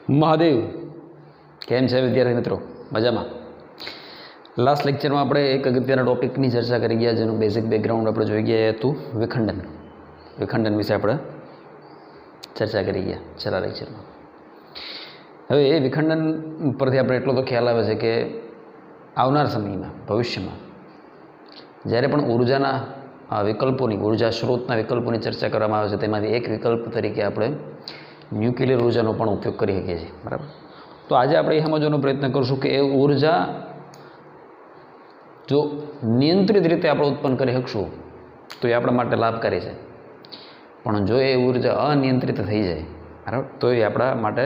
મહાદેવ કેમ છે વિદ્યાર્થી મિત્રો? મજામાં? લાસ્ટ લેક્ચરમાં આપણે એક અગત્યના ટોપિકની ચર્ચા કરી ગયા, જેનું બેઝિક બેકગ્રાઉન્ડ આપણે જોઈ ગયા હતું વિખંડન વિશે આપણે ચર્ચા કરી ગયા છેલ્લા લેક્ચરમાં. હવે એ વિખંડન પરથી આપણે એટલો તો ખ્યાલ આવે છે કે આવનાર સમયમાં, ભવિષ્યમાં જ્યારે પણ ઉર્જાના વિકલ્પોની, ઉર્જા સ્ત્રોતના વિકલ્પોની ચર્ચા કરવામાં આવે છે, તેમાંથી એક વિકલ્પ તરીકે આપણે ન્યુક્લિયર ઉર્જાનો પણ ઉપયોગ કરી શકીએ છીએ. બરાબર? તો આજે આપણે એ સમજવાનો પ્રયત્ન કરશું કે એ ઉર્જા જો નિયંત્રિત રીતે આપણે ઉત્પન્ન કરી શકશું તો એ આપણા માટે લાભકારી છે, પણ જો એ ઉર્જા અનિયંત્રિત થઈ જાય, બરાબર, તો એ આપણા માટે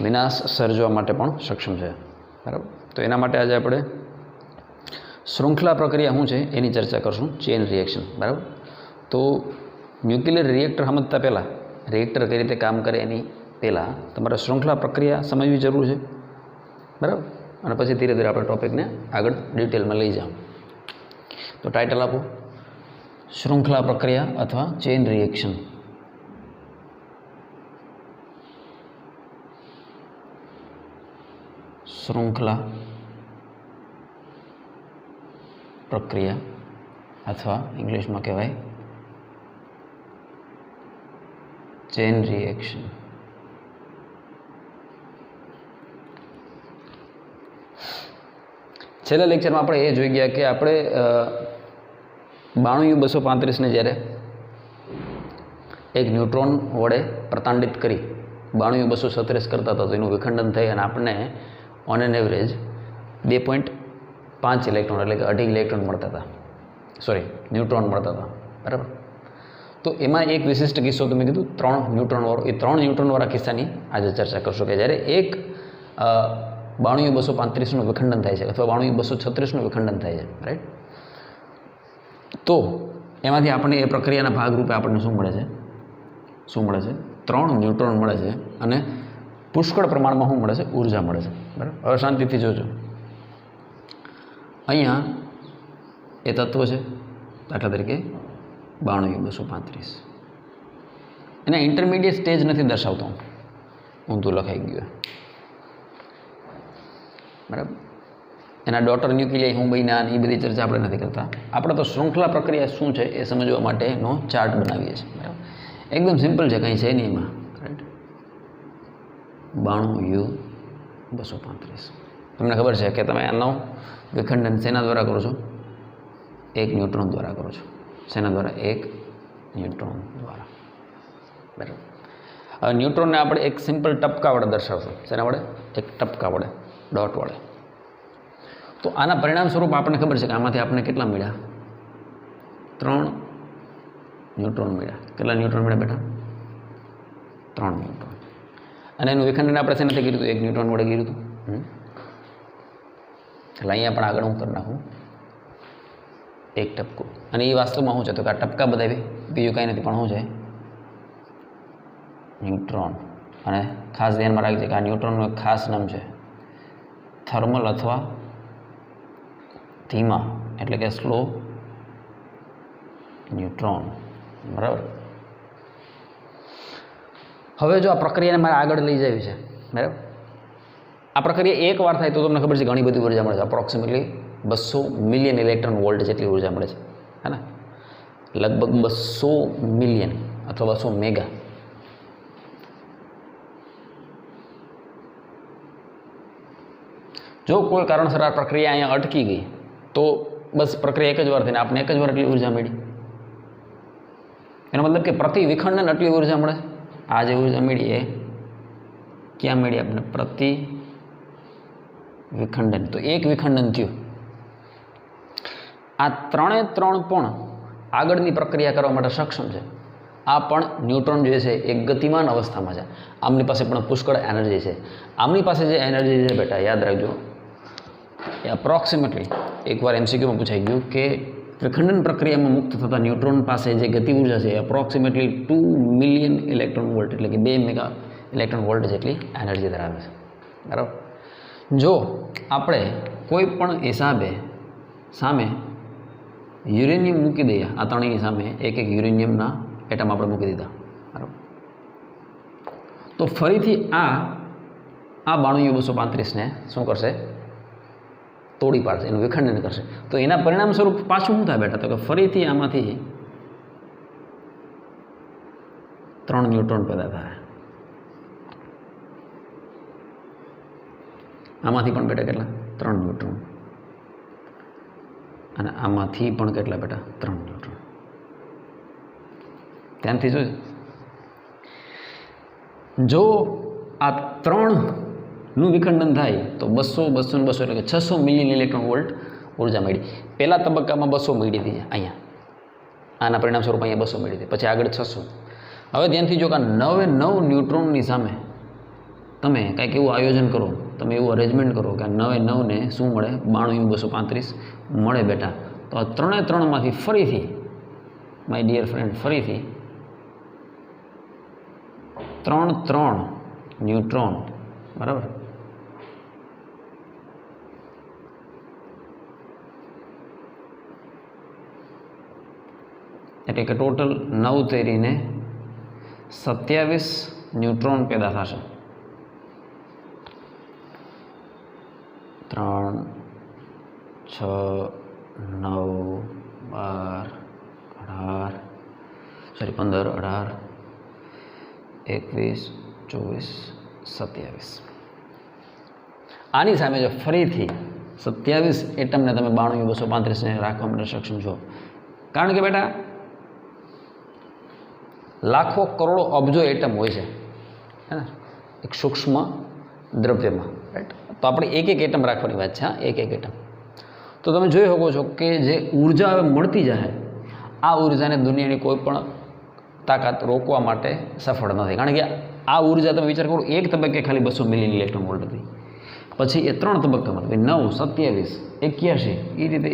વિનાશ સર્જવા માટે પણ સક્ષમ છે. બરાબર? તો એના માટે આજે આપણે શૃંખલા પ્રક્રિયા શું છે એની ચર્ચા કરશું, ચેઇન રિએક્શન. બરાબર? તો ન્યુક્લિયર રિએક્ટર સમજતા પહેલાં, રિએક્ટર કઈ રીતે કામ કરે એની પહેલાં તમારે શૃંખલા પ્રક્રિયા સમજવી જરૂર છે. બરાબર? અને પછી ધીરે ધીરે આપણે ટૉપિકને આગળ ડિટેલમાં લઈ જાઓ. તો ટાઇટલ આપો, શૃંખલા પ્રક્રિયા અથવા ચેઇન રિએક્શન. શૃંખલા પ્રક્રિયા અથવા ઇંગ્લિશમાં કહેવાય ચેઇન રિએક્શન. છેલ્લા લેક્ચરમાં આપણે એ જોઈ ગયા કે આપણે 92U235ને જ્યારે એક ન્યુટ્રોન વડે પ્રતાંડિત કરી 92U236 કરતા હતા, તો એનું વિખંડન થઈ અને આપણને ઓન એન એવરેજ 2.5 ઇલેક્ટ્રોન એટલે કે 2.5 ઇલેક્ટ્રોન મળતા હતા, ન્યુટ્રોન મળતા હતા. બરાબર? તો એમાં એક વિશિષ્ટ કિસ્સો તમે કીધું 3 ન્યુટ્રોનવાળો, એ 3 ન્યુટ્રોનવાળા કિસ્સાની આજે ચર્ચા કરશો કે જ્યારે એક 92U235નું વિખંડન થાય છે અથવા 92U236નું વિખંડન થાય છે. રાઈટ? તો એમાંથી આપણને એ પ્રક્રિયાના ભાગરૂપે આપણને શું મળે છે? 3 ન્યુટ્રોન મળે છે અને પુષ્કળ પ્રમાણમાં શું મળે છે? ઉર્જા મળે છે. બરાબર? હવે શાંતિથી જોજો. અહીંયા એ તત્વ છે, દાખલા તરીકે 92U235. એના ઇન્ટરમીડિયેટ સ્ટેજ નથી દર્શાવતો, ઊંધું લખાઈ ગયું. બરાબર? એના ડોટર ન્યુક્લિયાઈ શું બન્યા એ બધી ચર્ચા આપણે નથી કરતા. આપણે તો શૃંખલા પ્રક્રિયા શું છે એ સમજવા માટેનો ચાર્ટ બનાવીએ છીએ. બરાબર? એકદમ સિમ્પલ છે, કંઈ છે નહીં એમાં. રાઈટ? 92U235. તમને ખબર છે કે તમે આનો વિખંડન શેના દ્વારા કરો છો? એક ન્યુટ્રોન દ્વારા કરો છો. શેના દ્વારા? એક ન્યુટ્રોન દ્વારા. બરાબર? હવે ન્યુટ્રોનને આપણે એક સિમ્પલ ટપકા વડે દર્શાવશું. શેના વડે? એક ટપકા વડે, ડોટ વડે. તો આના પરિણામ સ્વરૂપ આપણને ખબર છે કે આમાંથી આપણે કેટલા મળ્યા? 3 ન્યુટ્રોન મળ્યા. કેટલા ન્યુટ્રોન મળ્યા બેટા? 3 ન્યુટ્રોન. અને એનું વિખંડન આપણે શેનાથી કર્યું હતું? એક ન્યુટ્રોન વડે કર્યું હતું. એટલે અહીંયા પણ આગળ હું કરી નાખું એક ટપકું. અને એ વાસ્તવમાં શું છે? તો કે આ ટપકા બતાવી બીજું કાંઈ નથી, પણ શું છે? ન્યુટ્રોન. અને ખાસ ધ્યાનમાં રાખજે કે આ ન્યુટ્રોનનું એક ખાસ નામ છે, થર્મલ અથવા ધીમા એટલે કે સ્લો ન્યુટ્રોન. બરાબર? હવે જો આ પ્રક્રિયાને મારે આગળ લઈ જવી છે, બરાબર, આ પ્રક્રિયા એક વાર થાય તો તમને ખબર છે ઘણી બધી ઉર્જા મળે છે. અપ્રોક્સિમેટલી 200 મિલિયન ઇલેક્ટ્રોન વોલ્ટ જેટલી ઉર્જા મળે છે. હે ને? લગભગ 200 મિલિયન અથવા 200 મેગા. જો કોઈ કારણસર આ પ્રક્રિયા અહીંયા અટકી ગઈ તો બસ પ્રક્રિયા એક જ વાર થઈને આપણે એક જ વાર એટલી ઉર્જા મળી. એનો મતલબ કે પ્રતિ વિખંડન આટલી ઉર્જા મળે. આ જે ઉર્જા મળી એ ક્યાં મળી આપણે? પ્રતિ વિખંડન. તો એક વિખંડન થયું. આ 3 પણ આગળની પ્રક્રિયા કરવા માટે સક્ષમ છે. આ પણ ન્યુટ્રોન જે છે એ ગતિમાન અવસ્થામાં છે. આમની પાસે પણ પુષ્કળ એનર્જી છે. આમની પાસે જે એનર્જી છે બેટા, યાદ રાખજો, એ અપ્રોક્સિમેટલી એકવાર MCQમાં પૂછાઈ ગયું કે વિખંડન પ્રક્રિયામાં મુક્ત થતા ન્યુટ્રોન પાસે જે ગતિ ઉર્જા છે એ અપ્રોક્સિમેટલી 2 મિલિયન ઇલેક્ટ્રોન વોલ્ટ એટલે કે 2 મેગા ઇલેક્ટ્રોન વોલ્ટ જેટલી એનર્જી ધરાવે છે. બરાબર? જો આપણે કોઈ પણ હિસાબે સામે યુરેનિયમ મૂકી દઈએ, આ ત્રણેયની સામે એક એક યુરેનિયમના એટમ આપણે મૂકી દીધા, બરાબર, તો ફરીથી આ આ 92U235 ને શું કરશે? તોડી પાડશે, એનું વિખંડન કરશે. તો એના પરિણામ સ્વરૂપ પાછું શું થાય બેટા? તો કે ફરીથી આમાંથી 3 ન્યુટ્રોન પેદા થાય. આમાંથી પણ બેટા કેટલા? 3 ન્યુટ્રોન. અને આમાંથી પણ કેટલા બેટા? 3 ન્યુટ્રોન. ત્યાંથી શું, જો આ 3નું વિખંડન થાય તો 200 200 ને 200 એટલે કે 600 મિલિયન ઇલેક્ટ્રોન વોલ્ટ ઉર્જા મળી. પહેલા તબક્કામાં 200 મળી હતી અહીંયા, આના પરિણામ સ્વરૂપ અહીંયા 200 મળી હતી, પછી આગળ 600. હવે ધ્યાનથી જો કે 9 ન્યુટ્રોનની સામે તમે કંઈક એવું આયોજન કરો, તમે એવું અરેન્જમેન્ટ કરો કે 9 ને શું મળે? 92U235 મળે બેટા. તો આ 3માંથી ફરીથી માય ડિયર ફ્રેન્ડ ફરીથી 3 ન્યુટ્રોન, બરાબર, એટલે કે ટોટલ 9 તેરીને 27 ન્યુટ્રોન પેદા થશે. 3 6 9 12 15 18 21 24 27. આની સામે જો ફરીથી 27 એટમને તમે 92U235 ને રાખવા માટે સક્ષમ છો, કારણ કે બેટા લાખો કરોડો અબજો એટમ હોય છે, હે ને, એક સૂક્ષ્મ દ્રવ્યમાં, રાઈટ. તો આપણે એક એટમ રાખવાની વાત છે, એક એટમ. તો તમે જોઈ શકો છો કે જે ઉર્જા હવે મળતી જાય, આ ઉર્જાને દુનિયાની કોઈ પણ તાકાત રોકવા માટે સફળ નથી, કારણ કે આ ઉર્જા તમે વિચાર કરો, એક તબક્કે ખાલી 200 મિલિયન ઇલેક્ટ્રોન વોલ્ટ હતી, પછી એ 3 તબક્કામાં 9 27 81 એ રીતે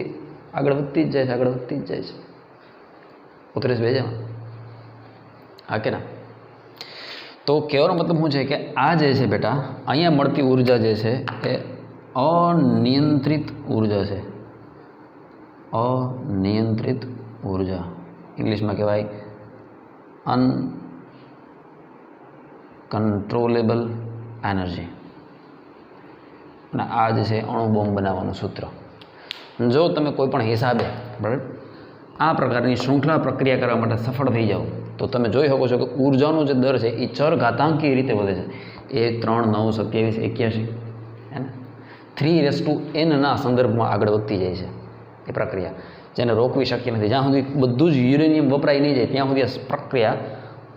આગળ વધતી જ જાય છે, આગળ વધતી જ જાય છે. 35 બેજામાં હા કે ના? તો કહેવાનો મતલબ શું છે કે આ જે છે બેટા, અહીંયા મળતી ઉર્જા જે છે એ અનિયંત્રિત ઉર્જા છે. અનિયંત્રિત ઉર્જા ઇંગ્લિશમાં કહેવાય અનકન્ટ્રોલેબલ એનર્જી. અને આ જે છે અણુ બોમ્બ બનાવવાનું સૂત્ર. જો તમે કોઈ પણ હિસાબે, બરાબર, આ પ્રકારની શૃંખલા પ્રક્રિયા કરવા માટે સફળ થઈ જાઓ તો તમે જોઈ શકો છો કે ઉર્જાનો જે દર છે એ ચરઘાતાંકીય રીતે વધે છે. 1 3 9 27 81, હે ને, 3n સંદર્ભમાં આગળ વધતી જાય છે એ પ્રક્રિયા, જેને રોકવી શક્ય નથી. જ્યાં સુધી બધું જ યુરેનિયમ વપરાય નહીં જાય ત્યાં સુધી આ પ્રક્રિયા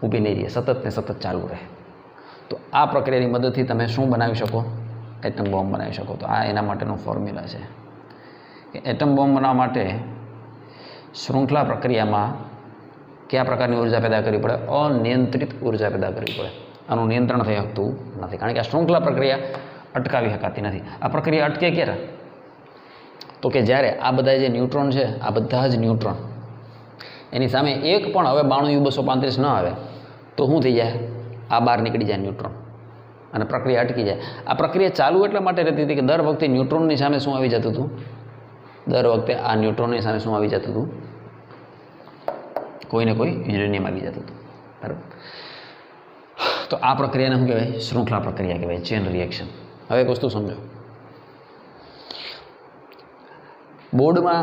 ઊભી નહીં રહે, સતત ને સતત ચાલુ રહે. તો આ પ્રક્રિયાની મદદથી તમે શું બનાવી શકો? એટમ બોમ્બ બનાવી શકો. તો આ એના માટેનો ફોર્મ્યુલા છે કે એટમ બોમ્બ બનાવવા માટે શૃંખલા પ્રક્રિયામાં કયા પ્રકારની ઉર્જા પેદા કરવી પડે? અનિયંત્રિત ઉર્જા પેદા કરવી પડે. આનું નિયંત્રણ થઈ શકતું નથી, કારણ કે આ શૃંખલા પ્રક્રિયા અટકાવી શકાતી નથી. આ પ્રક્રિયા અટકે ક્યારે? તો કે જ્યારે આ બધા જે ન્યુટ્રોન છે, આ બધા જ ન્યુટ્રોન, એની સામે એક પણ હવે 92U235 ન આવે તો શું થઈ જાય? આ બહાર નીકળી જાય ન્યુટ્રોન અને પ્રક્રિયા અટકી જાય. આ પ્રક્રિયા ચાલુ એટલા માટે રહેતી હતી કે દર વખતે ન્યુટ્રોનની સામે શું આવી જતું હતું? દર વખતે આ ન્યુટ્રોનની સામે શું આવી જતું હતું? કોઈને કોઈ યુરેનિયમ આવી જતું હતું, બરાબર. તો આ પ્રક્રિયાને શું કહેવાય? શૃંખલા પ્રક્રિયા કહેવાય, ચેન રિએક્શન. હવે એક વસ્તુ સમજો, બોર્ડમાં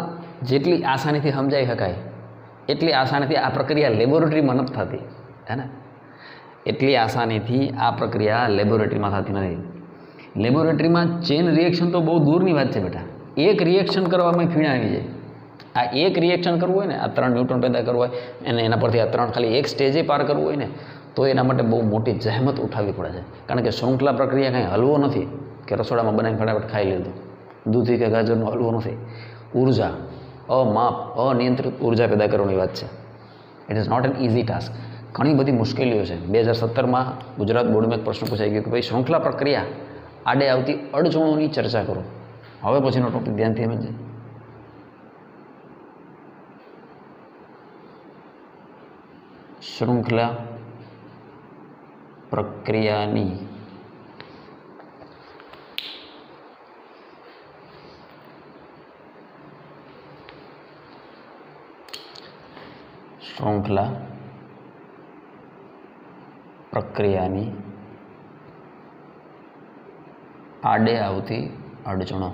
જેટલી આસાનીથી સમજાઈ શકાય એટલી આસાનીથી આ પ્રક્રિયા લેબોરેટરીમાં નથી થતી, હે ને? એટલી આસાનીથી આ પ્રક્રિયા લેબોરેટરીમાં થતી નથી. લેબોરેટરીમાં ચેન રિએક્શન તો બહુ દૂરની વાત છે બેટા. એક રિએક્શન કરવામાં ફીણા આવી જાય. આ એક રિએક્શન કરવું હોય ને, આ 3 ન્યુટ્રોન પેદા કરવું હોય અને એના પરથી આ 3 ખાલી એક સ્ટેજે પાર કરવું હોય ને, તો એના માટે બહુ મોટી જહેમત ઉઠાવવી પડે છે. કારણ કે શૃંખલા પ્રક્રિયા કંઈ હલવો નથી કે રસોડામાં બનાવીને ફટાફટ ખાઈ લીધું. દૂધી કે ગાજરનો હલવો નથી. ઉર્જા, અનિયંત્રિત ઉર્જા પેદા કરવાની વાત છે. It is not an easy task. ઘણી બધી મુશ્કેલીઓ છે. 2017માં ગુજરાત બોર્ડમાં એક પ્રશ્ન પૂછાઈ ગયો કે ભાઈ શૃંખલા પ્રક્રિયા આડે આવતી અડચણોની ચર્ચા કરો. હવે પછીનો ટોપિક ધ્યાનથી સમજે. શૃંખલા પ્રક્રિયાની આડે આવતી અડચણો.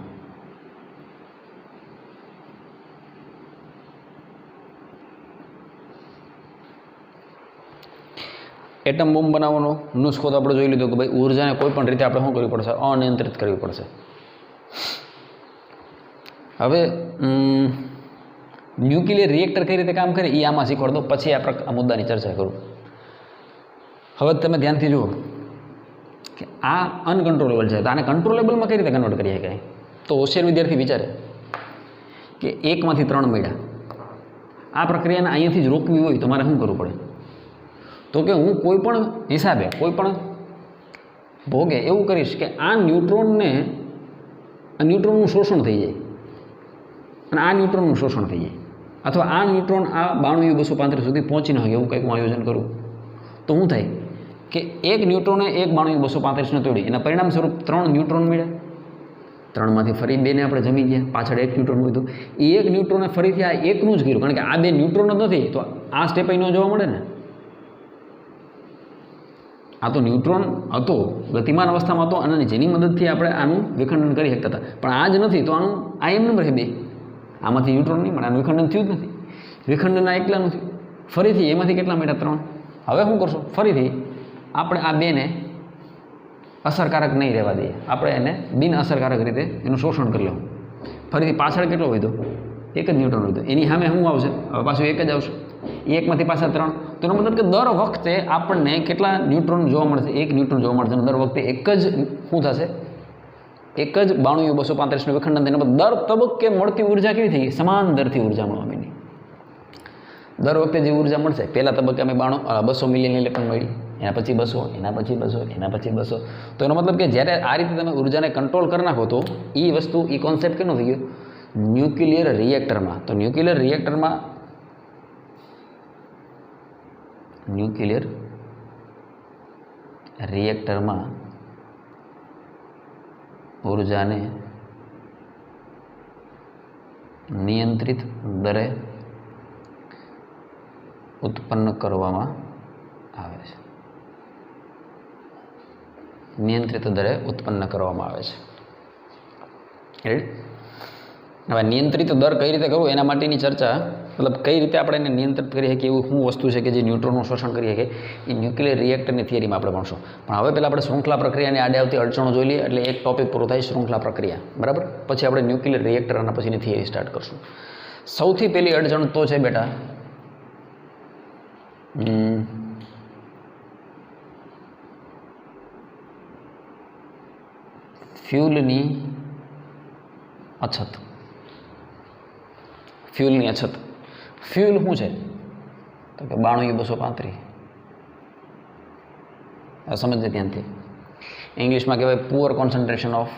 એટમ બોમ્બ બનાવવાનો નુસ્ખો તો આપણે જોઈ લીધો કે ભાઈ ઉર્જાને કોઈ પણ રીતે આપણે શું કરવી પડશે? અનિયંત્રિત કરવી પડશે. હવે ન્યુક્લિયર રિએક્ટર કઈ રીતે કામ કરે એ આમાં શીખવાડ દો, પછી આ મુદ્દાની ચર્ચા કરું. હવે તમે ધ્યાનથી જુઓ કે આ અનકન્ટ્રોલેબલ છે, તો આને કંટ્રોલેબલમાં કઈ રીતે કન્વર્ટ કરી શકાય? તો હોશિયાર વિદ્યાર્થી વિચારે કે 1 માંથી 3 મળ્યા, આ પ્રક્રિયાને અહીંયાથી જ રોકવી હોય તો મારે શું કરવું પડે? તો કે હું કોઈ પણ હિસાબે કોઈ પણ ભોગે એવું કરીશ કે આ ન્યુટ્રોનનું શોષણ થઈ જાય અને આ ન્યુટ્રોનનું શોષણ થઈ જાય, અથવા આ ન્યુટ્રોન આ 92U235 સુધી પહોંચી ન હોય એવું કંઈક હું આયોજન કરું તો શું થાય કે એક ન્યુટ્રોને એક 92U235ને તોડી એના પરિણામ સ્વરૂપ 3 ન્યુટ્રોન મળ્યા. 3માંથી ફરી 2ને આપણે જમી ગયા, પાછળ 1 ન્યુટ્રોન વધ્યું. એ 1 ન્યુટ્રોને ફરીથી આ એકનું જ કર્યું, કારણ કે આ 2 ન્યુટ્રોન જ નથી, તો આ સ્ટેપ અહીં જોવા મળે ને. આ તો ન્યુટ્રોન હતો, ગતિમાન અવસ્થામાં હતો અને જેની મદદથી આપણે આનું વિખંડન કરી શકતા હતા, પણ આ જ નથી તો આનું આ એમ નંબર છે 2. આમાંથી ન્યુટ્રોન નહીં મળે, આનું વિખંડન થયું જ નથી. વિખંડન આ એકલાનું થયું. ફરીથી એમાંથી કેટલા મળ્યા? 3. હવે શું કરશું? ફરીથી આપણે આ 2ને અસરકારક નહીં રહેવા દઈએ, આપણે એને બિન અસરકારક રીતે એનું શોષણ કરી લેવું. ફરીથી પાછળ કેટલો વધ્યો? 1 જ ન્યુટ્રોન વધ્યો. એની સામે શું આવશે? હવે પાછું 1 જ આવશે. 1માંથી પાછા 3. તો એનો મતલબ કે દર વખતે આપણને કેટલા ન્યુટ્રોન જોવા મળશે? 1 ન્યુટ્રોન જોવા મળશે. દર વખતે એક જ શું થશે? એક જ 92U235નું વિખંડન થઈને દર તબક્કે મળતી ઉર્જા કેવી થઈ ગઈ? સમાન દરથી ઉર્જા મળવા માંડી. દર વખતે જે ઉર્જા મળશે, પહેલા તબક્કે અમે 200 મિલિયન ઇલેક્ટ્રોન મળી, એના પછી 200, એના પછી 200, એના પછી 200. તો એનો મતલબ કે જ્યારે આ રીતે તમે ઉર્જાને કંટ્રોલ કરી નાખો તો એ વસ્તુ, એ કોન્સેપ્ટ કેનો થઈ ગયો? ન્યુક્લિયર રિએક્ટરમાં. તો ન્યુક્લિયર રિએક્ટરમાં ઉર્જાને નિયંત્રિત દરે ઉત્પન્ન કરવામાં આવે છે. નિયંત્રિત દરે ઉત્પન્ન કરવામાં આવે છે. હવે નિયંત્રિત દર કઈ રીતે કરવું એના માટેની ચર્ચા, મતલબ કઈ રીતે આપણે એને નિયંત્રિત કરી શકીએ એવું શું વસ્તુ છે કે જે ન્યુટ્રોનનું શોષણ કરી શકે, એ ન્યુક્લિયર રિએક્ટરની થિયરીમાં આપણે ભણશું. પણ હવે પહેલાં આપણે શૃંખલા પ્રક્રિયાની આડે આવતી અડચણો જોઈ લઈએ, એટલે એક ટોપિક પૂરો થાય શૃંખલા પ્રક્રિયા, બરાબર. પછી આપણે ન્યુક્લિયર રિએક્ટર અને પછીની થિયરી સ્ટાર્ટ કરશું. સૌથી પહેલી અડચણ તો છે બેટા ફ્યુલની અછત. ફ્યુલની અછત. ફ્યુલ શું છે? તો કે 92U235. સમજે ધ્યાનથી. ઇંગ્લિશમાં કહેવાય પુઅર કોન્સન્ટ્રેશન ઓફ,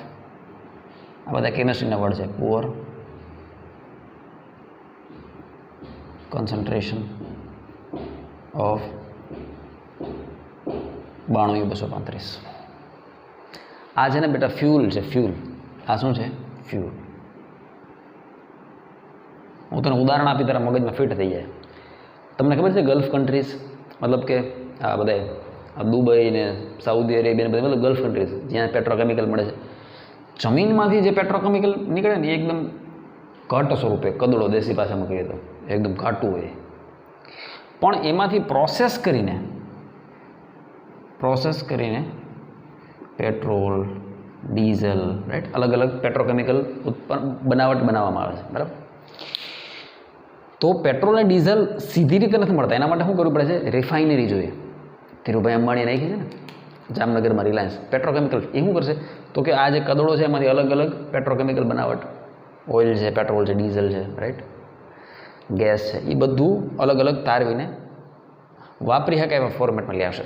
આ બધા કેમિસ્ટ્રીના વર્ડ છે. Poor concentration of 92U235. આ છે ને બેટા ફ્યુલ છે. ફ્યુલ આ શું છે? ફ્યુલ. હું તને ઉદાહરણ આપી તારા મગજમાં ફિટ થઈ જાય. તમને ખબર છે ગલ્ફ કન્ટ્રીઝ, મતલબ કે આ બધા દુબઈ ને સાઉદી અરેબિયા ને બધા મતલબ ગલ્ફ કન્ટ્રીઝ જ્યાં પેટ્રોકેમિકલ મળે છે, જમીનમાંથી જે પેટ્રોકેમિકલ નીકળે ને એ એકદમ ઘટ સ્વરૂપે, કદડો દેશી ભાષામાં કહીએ તો એકદમ ઘાટું હોય, પણ એમાંથી પ્રોસેસ કરીને પેટ્રોલ, ડીઝલ, રાઈટ, અલગ અલગ પેટ્રોકેમિકલ બનાવવામાં આવે છે, બરાબર. તો પેટ્રોલ અને ડીઝલ સીધી રીતે નથી મળતા, એના માટે શું કરવું પડે છે? રિફાઇનરી જોઈએ. ધીરુભાઈ અંબાણીએ નાખી છે ને જામનગરમાં રિલાયન્સ પેટ્રોકેમિકલ. એ શું કરશે? તો કે આ જે કદડો છે એમાંથી અલગ અલગ પેટ્રોકેમિકલ બનાવટ, ઓઇલ છે, પેટ્રોલ છે, ડીઝલ છે, રાઈટ, ગેસ છે, એ બધું અલગ અલગ તારવીને વાપરી શકાય એવા ફોર્મેટમાં લઈ આવશે.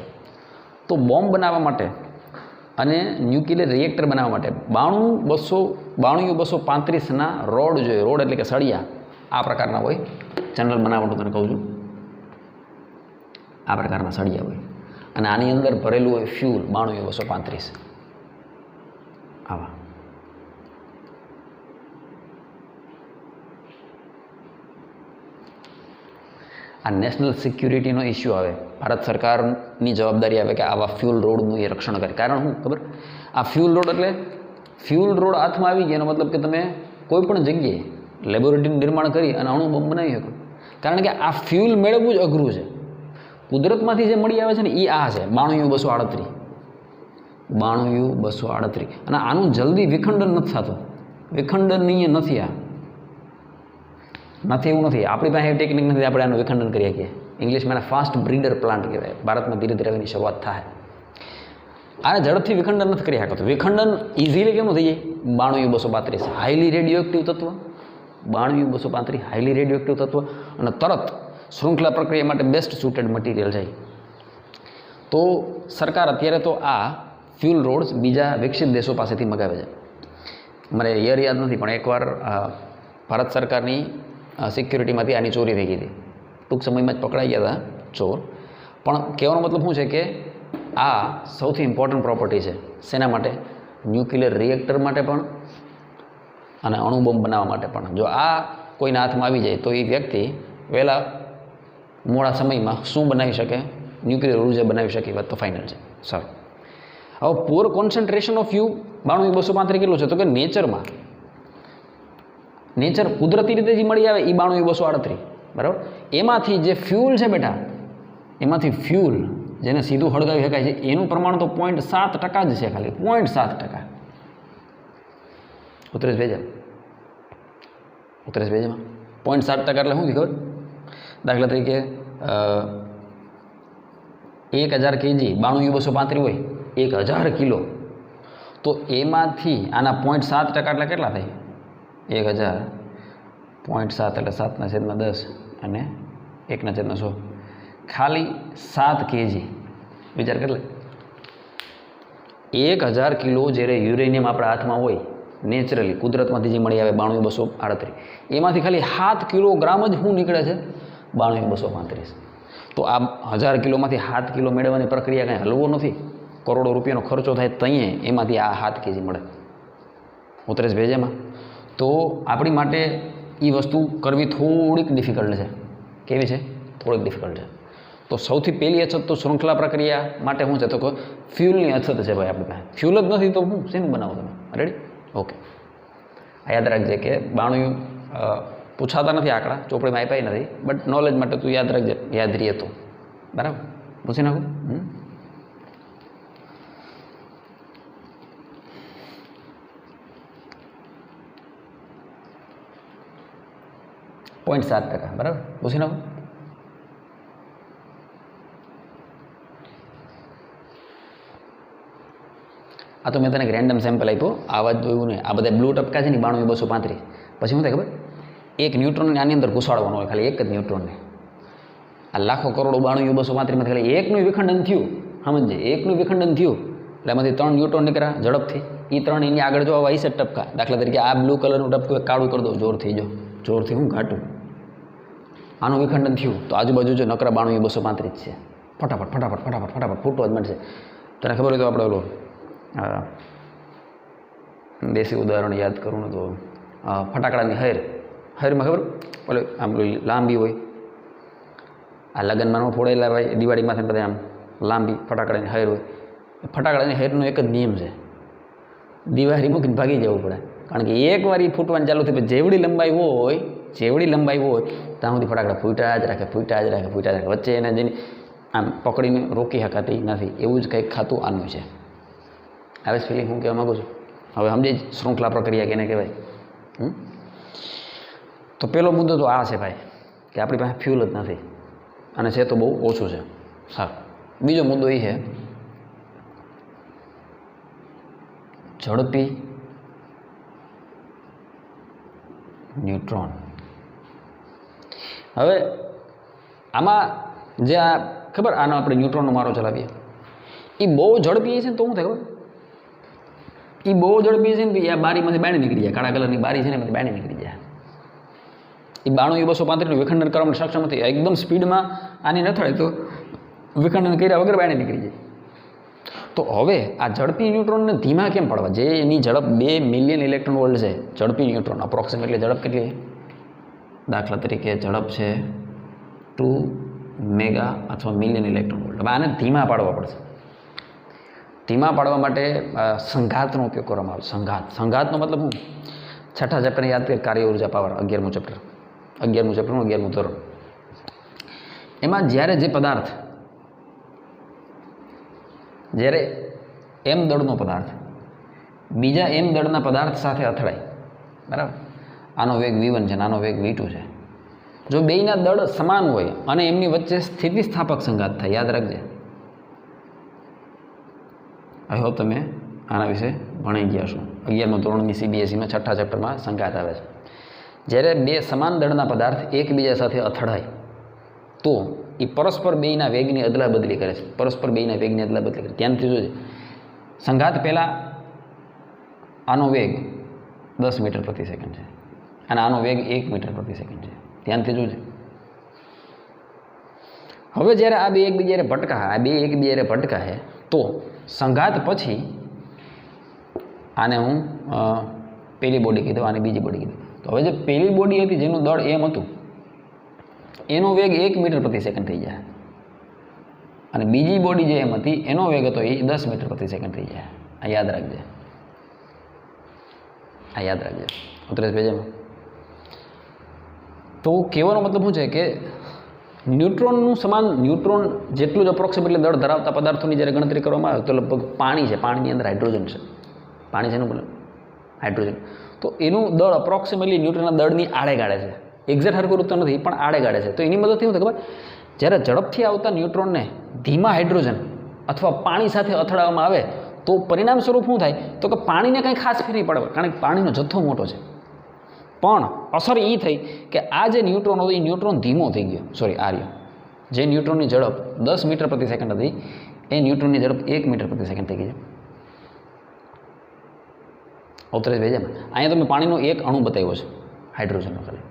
તો બોમ્બ બનાવવા માટે અને ન્યુક્લિયર રિએક્ટર બનાવવા માટે 92U235ના રોડ જોઈએ. રોડ એટલે કે સળિયા આ પ્રકારના હોય. જનરલ બનાવટું તને કહું છું, આ પ્રકારના સળિયા હોય અને આની અંદર ભરેલું હોય ફ્યુલ 92U235 આવા. આ નેશનલ સિક્યુરિટીનો ઇસ્યુ આવે, ભારત સરકારની જવાબદારી આવે કે આવા ફ્યુલ રોડનું એ રક્ષણ કરે. કારણ શું ખબર? આ ફ્યુલ રોડ એટલે ફ્યુલ રોડ હાથમાં આવી ગયા એનો મતલબ કે તમે કોઈ પણ જગ્યાએ લેબોરેટરીનું નિર્માણ કરી અને અણુ બોમ્બ બનાવી શકો. કારણ કે આ ફ્યુલ મેળવવું જ અઘરું છે. કુદરતમાંથી જે મળી આવે છે ને એ આ છે 92U-238. 92U-238. અને આનું જલ્દી વિખંડન નથી થતું, વિખંડનીય નથી. આ નથી, એવું નથી. આપણી પાસે ટેકનિક નથી આપણે આનું વિખંડન કરી શકીએ. ઇંગ્લિશમાં એના ફાસ્ટ બ્રીડર પ્લાન્ટ કહેવાય. ભારતમાં ધીરે ધીરે એની શરૂઆત થાય. આને ઝડપથી વિખંડન નથી કરી શકતું. વિખંડન ઇઝીલી કેમનું થઈ જાય? 92U-232 હાઈલી રેડિયો એક્ટિવ તત્વ. 92U-235 હાઈલી રેડિયો એક્ટિવ તત્વ અને તરત શૃંખલા પ્રક્રિયા માટે બેસ્ટ સુટેડ મટીરિયલ છે. તો સરકાર અત્યારે તો આ ફ્યુલ રોડ્સ બીજા વિકસિત દેશો પાસેથી મગાવે છે. મારે યર યાદ નથી, પણ એકવાર ભારત સરકારની સિક્યુરિટીમાંથી આની ચોરી થઈ ગઈ હતી. ટૂંક સમયમાં જ પકડાઈ ગયા હતા ચોર. પણ કહેવાનો મતલબ શું છે કે આ સૌથી ઇમ્પોર્ટન્ટ પ્રોપર્ટી છે. શેના માટે? ન્યુક્લિયર રિએક્ટર માટે પણ અને અણુબોમ્બ બનાવવા માટે પણ. જો આ કોઈના હાથમાં આવી જાય તો એ વ્યક્તિ વહેલા મોડા સમયમાં શું બનાવી શકે? ન્યુક્લિયર ઉર્જા બનાવી શકે. એ વાત તો ફાઇનલ છે. સારું, હવે poor concentration of you 92U-235 કેટલું છે? તો કે નેચરમાં, નેચર કુદરતી રીતે જે મળી આવે એ 92U-238, બરાબર. એમાંથી જે ફ્યુલ છે બેટા, એમાંથી ફ્યુલ જેને સીધું હળગાવી શકાય છે એનું પ્રમાણ તો 0.7% જ છે, ખાલી 0.7%. ઉતરેશ ભેજા, ઉતરેશ ભેજામાં 0.7% એટલે શું ખબર? દાખલા તરીકે 1000 kg 92U-235 હોય, 1000 કિલો, તો એમાંથી આના 0.7% એટલે કેટલા થાય? 1000 0.7 એટલે 7/10 અને 1/100, ખાલી 7 kg. વિચાર કરી લે, 1000 કિલો જ્યારે યુરેનિયમ આપણા હાથમાં હોય નેચરલી કુદરતમાંથી જે મળી આવે 92U-238, એમાંથી ખાલી 7 કિલોગ્રામ જ શું નીકળે છે? 92U-235. તો આ 1000 કિલોમાંથી 7 કિલો મેળવવાની પ્રક્રિયા કાંઈ હલવો નથી. કરોડો રૂપિયાનો ખર્ચો થાય તઈએ એમાંથી આ 7 kg મળે. ઉતરેશ ભેજેમાં. તો આપણી માટે એ વસ્તુ કરવી થોડીક ડિફિકલ્ટ છે. કેવી છે? થોડીક ડિફિકલ્ટ છે. તો સૌથી પહેલી અછત તો શૃંખલા પ્રક્રિયા માટે શું છે? તો કે ફ્યુલની અછત છે ભાઈ આપણી પાસે. ફ્યુલ જ નથી તો હું શેનું બનાવો તમે? રેડી? ઓકે, આ યાદ રાખજે કે 92 પૂછાતા નથી આંકડા, ચોપડીમાં આપ્યા નથી, બટ નોલેજ માટે તું યાદ રાખજે, યાદ રહીએ તો બરાબર. પૂછી નાખું. 0.7%, બરાબર. પૂછી નાખું. આ તો મેં તને એક રેન્ડમ સેમ્પલ આપ્યો, આવા જ જોયું ને. આ બધા બ્લુ ટપકા છે ને 92U-235. પછી શું થાય ખબર? એક ન્યુટ્રોનને આની અંદર ઘુસાડવાનો હોય, ખાલી એક જ ન્યુટ્રોનને. આ લાખો કરોડો 92U-235 ખાલી એકનું વિખંડન થયું, સમજે, એકનું વિખંડન થયું એટલે એમાંથી 3 ન્યુટ્રોન નીકળ્યા ઝડપથી. એ 3 એની આગળ જો આવા હશે ટપકા. દાખલા તરીકે આ બ્લુ કલરનું ટપકું એક કાળું કરી દો જોરથી, જો જોરથી હું ઘાટું, આનું વિખંડન થયું તો આજુબાજુ જો નકરા 92U-235 છે. ફટાફટ ફટાફટ ફટાફટ ફટાફટ ફૂટવા જ મળશે. તને ખબર હોય તો આપણે ઓલો દેશી ઉદાહરણ યાદ કરું ને તો ફટાકડાની હૈરમાં ખબર ઓલે આમ લાંબી હોય, આ લગ્નમાં ફોડેલા ભાઈ દિવાળીમાંથી બધા આમ લાંબી ફટાકડાની હૈર હોય. ફટાકડાની હૈરનો એક જ નિયમ છે, દિવાળી મૂકીને ભાગી જવું પડે. કારણ કે એકવાર એ ફૂટવાનું ચાલુ થઈ, જેવડી લંબાઈ હોય ત્યાં સુધી ફટાકડા ફૂટ્યા જ રાખે, ફૂટ્યા જ રાખે, ફૂટ્યા જ રાખે. વચ્ચે એને જેને આમ પકડીને રોકી શકાતી નથી. એવું જ કંઈક ખાતું આનું છે. હવે ફિલિંગ હું કહેવા માગું છું, હવે સમજી શૃંખલા પ્રક્રિયા કેને કહેવાય. તો પહેલો મુદ્દો તો આ છે ભાઈ કે આપણી પાસે ફ્યુલ જ નથી, અને છે તો બહુ ઓછું છે. સારું, બીજો મુદ્દો એ છે ઝડપી ન્યુટ્રોન. હવે આમાં જે આ ખબર, આનો આપણે ન્યુટ્રોનનો મારો ચલાવીએ, એ બહુ ઝડપી છે ને તો શું થાય ખબર? એ બહુ ઝડપી છે ને આ બારીમાંથી બાયણે નીકળી જાય, કાળા કલરની બારી છે ને એમાંથી બાયણે નીકળી જાય. એ 92U-235નું વિખંડન કરવામાં સક્ષમ નથી. એકદમ સ્પીડમાં આની ન થાય તો વિખંડન કર્યા વગર બાયણે નીકળી જાય. તો હવે આ ઝડપી ન્યુટ્રોનને ધીમા કેમ પાડવા? જે એની ઝડપ 2 મિલિયન ઇલેક્ટ્રોન વોલ્ટ છે, ઝડપી ન્યુટ્રોન અપ્રોક્સિમેટલી ઝડપ કેટલી? દાખલા તરીકે ઝડપ છે 2 મેગા અથવા મિલિયન ઇલેક્ટ્રોન વોલ્ટ. હવે આને ધીમા પાડવા પડશે. ધીમા પાડવા માટે સંઘાતનો ઉપયોગ કરવામાં આવે. સંઘાતનો મતલબ શું? છઠ્ઠા ચેપ્ટરને યાદ કરીએ, કાર્ય ઉર્જા પાવર, 11મું ચેપ્ટર, 11મું ધોરણ. એમાં જ્યારે એમ દળનો પદાર્થ બીજા એમ દળના પદાર્થ સાથે અથડાય, બરાબર, આનો વેગ v1 છે, આનો વેગ v2 છે. જો બેયના દળ સમાન હોય અને એમની વચ્ચે સ્થિતિસ્થાપક સંઘાત થાય, યાદ રાખજે. આઈ હોપ તમે આના વિશે ભણી ગયા છો. 11મું ધોરણની CBSEમાં છઠ્ઠા ચેપ્ટરમાં સંઘાત આવે છે. જ્યારે બે સમાન દળના પદાર્થ એકબીજા સાથે અથડાય તો એ પરસ્પર બેયના વેગની અદલા બદલી કરે છે. ધ્યાનથી જોજે. સંઘાત પહેલાં આનો વેગ 10 મીટર પ્રતિ સેકન્ડ છે અને આનો વેગ 1 મીટર પ્રતિ સેકન્ડ છે. ધ્યાનથી જોજે. હવે જ્યારે આ બે એકબીજાને ભટકાય તો સંઘાત પછી આને હું પહેલી બોડી કીધું, આને બીજી બોડી કીધું. તો હવે જે પહેલી બોડી હતી જેનું દળ એમ હતું એનો વેગ 1 મીટર પ્રતિ સેકન્ડ થઈ જાય અને બીજી બોડી જે એમ હતી એનો વેગ હતો એ 10 મીટર પ્રતિ સેકન્ડ થઈ જાય. આ યાદ રાખજે. ઉતરેશ પેજમાં. તો કહેવાનો મતલબ શું છે કે ન્યુટ્રોન જેટલું જ અપ્રોક્સિમેટલી દળ ધરાવતા પદાર્થોની જ્યારે ગણતરી કરવામાં આવે તો લગભગ પાણી છે, પાણીની અંદર હાઇડ્રોજન છે. પાણી છે એનું બોલે હાઇડ્રોજન. તો એનું દળ અપ્રોક્સિમેટલી ન્યુટ્રોનના દળની આડેગાળે છે. એક્ઝેક્ટ હરખું તો નથી પણ આડેગાળે છે. તો એની મદદથી શું થાય ખબર? જ્યારે ઝડપથી આવતા ન્યુટ્રોનને ધીમા હાઇડ્રોજન અથવા પાણી સાથે અથડાવવામાં આવે તો પરિણામ સ્વરૂપ શું થાય? તો કે પાણીને કંઈ ખાસ ફેર નહીં પડે, કારણ કે પાણીનો જથ્થો મોટો છે. પણ અસર એ થઈ કે આ જે ન્યુટ્રોન હતો એ ન્યુટ્રોન ધીમો થઈ ગયો. જે ન્યુટ્રોનની ઝડપ 10 મીટર પ્રતિ સેકન્ડ હતી એ ન્યુટ્રોનની ઝડપ 1 મીટર પ્રતિ સેકન્ડ થઈ ગઈ છે. ઉતરેશ ભેજામાં અહીંયા તમે પાણીનો એક અણુ બતાવ્યો છે, હાઇડ્રોજનનો ખાલી.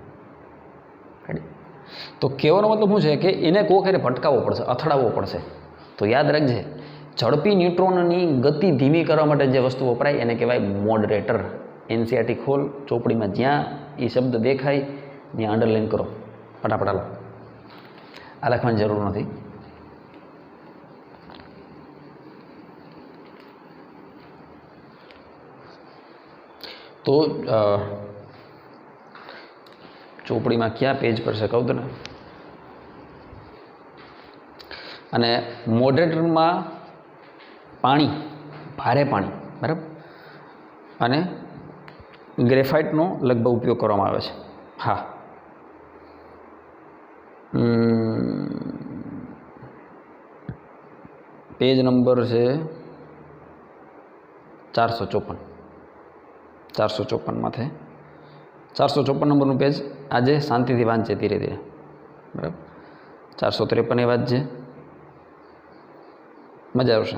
તો કહેવાનો મતલબ શું છે કે એને કોક ભટકાવવો પડશે, અથડાવવો પડશે. તો યાદ રાખજે, ઝડપી ન્યુટ્રોનની ગતિ ધીમી કરવા માટે જે વસ્તુ વપરાય એને કહેવાય મોડરેટર. NCERT ખોલ, ચોપડીમાં જ્યાં એ શબ્દ દેખાય ત્યાં અંડરલાઈન કરો, ફટાફટ હાલો. આ લખવાની જરૂર નથી. તો ચોપડીમાં કયા પેજ પર છે કહું તને? અને મોડરેટરમાં પાણી, ભારે પાણી, બરાબર, અને ગ્રેફાઇટનો લગભગ ઉપયોગ કરવામાં આવે છે. હા, પેજ નંબર છે 454માંથી 454 નંબરનું પેજ. આજે શાંતિથી વાંચજે, ધીરે ધીરે, બરાબર. 453 વાંચજે, મજા આવશે.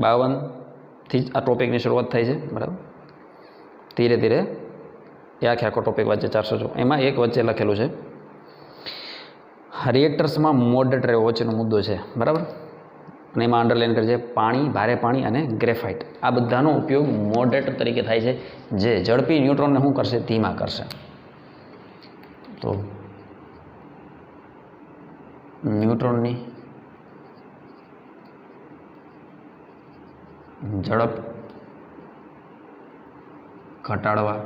બરાબર, 52થી જ આ ટોપિકની શરૂઆત થાય છે, બરાબર. ધીરે ધીરે એ આખો ટોપિક વાંચે. 404 એમાં એક વચ્ચે લખેલું છે રિએક્ટર્સમાં મોડરેટર એવો વચ્ચેનો મુદ્દો છે, બરાબર. અને એમાં અંડરલાઈન કરે છે પાણી, ભારે પાણી અને ગ્રેફાઇટ. આ બધાનો ઉપયોગ મોડરેટર તરીકે થાય છે જે ઝડપી ન્યુટ્રોનને શું કરશે? ધીમા કરશે. તો ન્યુટ્રોનની ઝડપ ઘટાડવા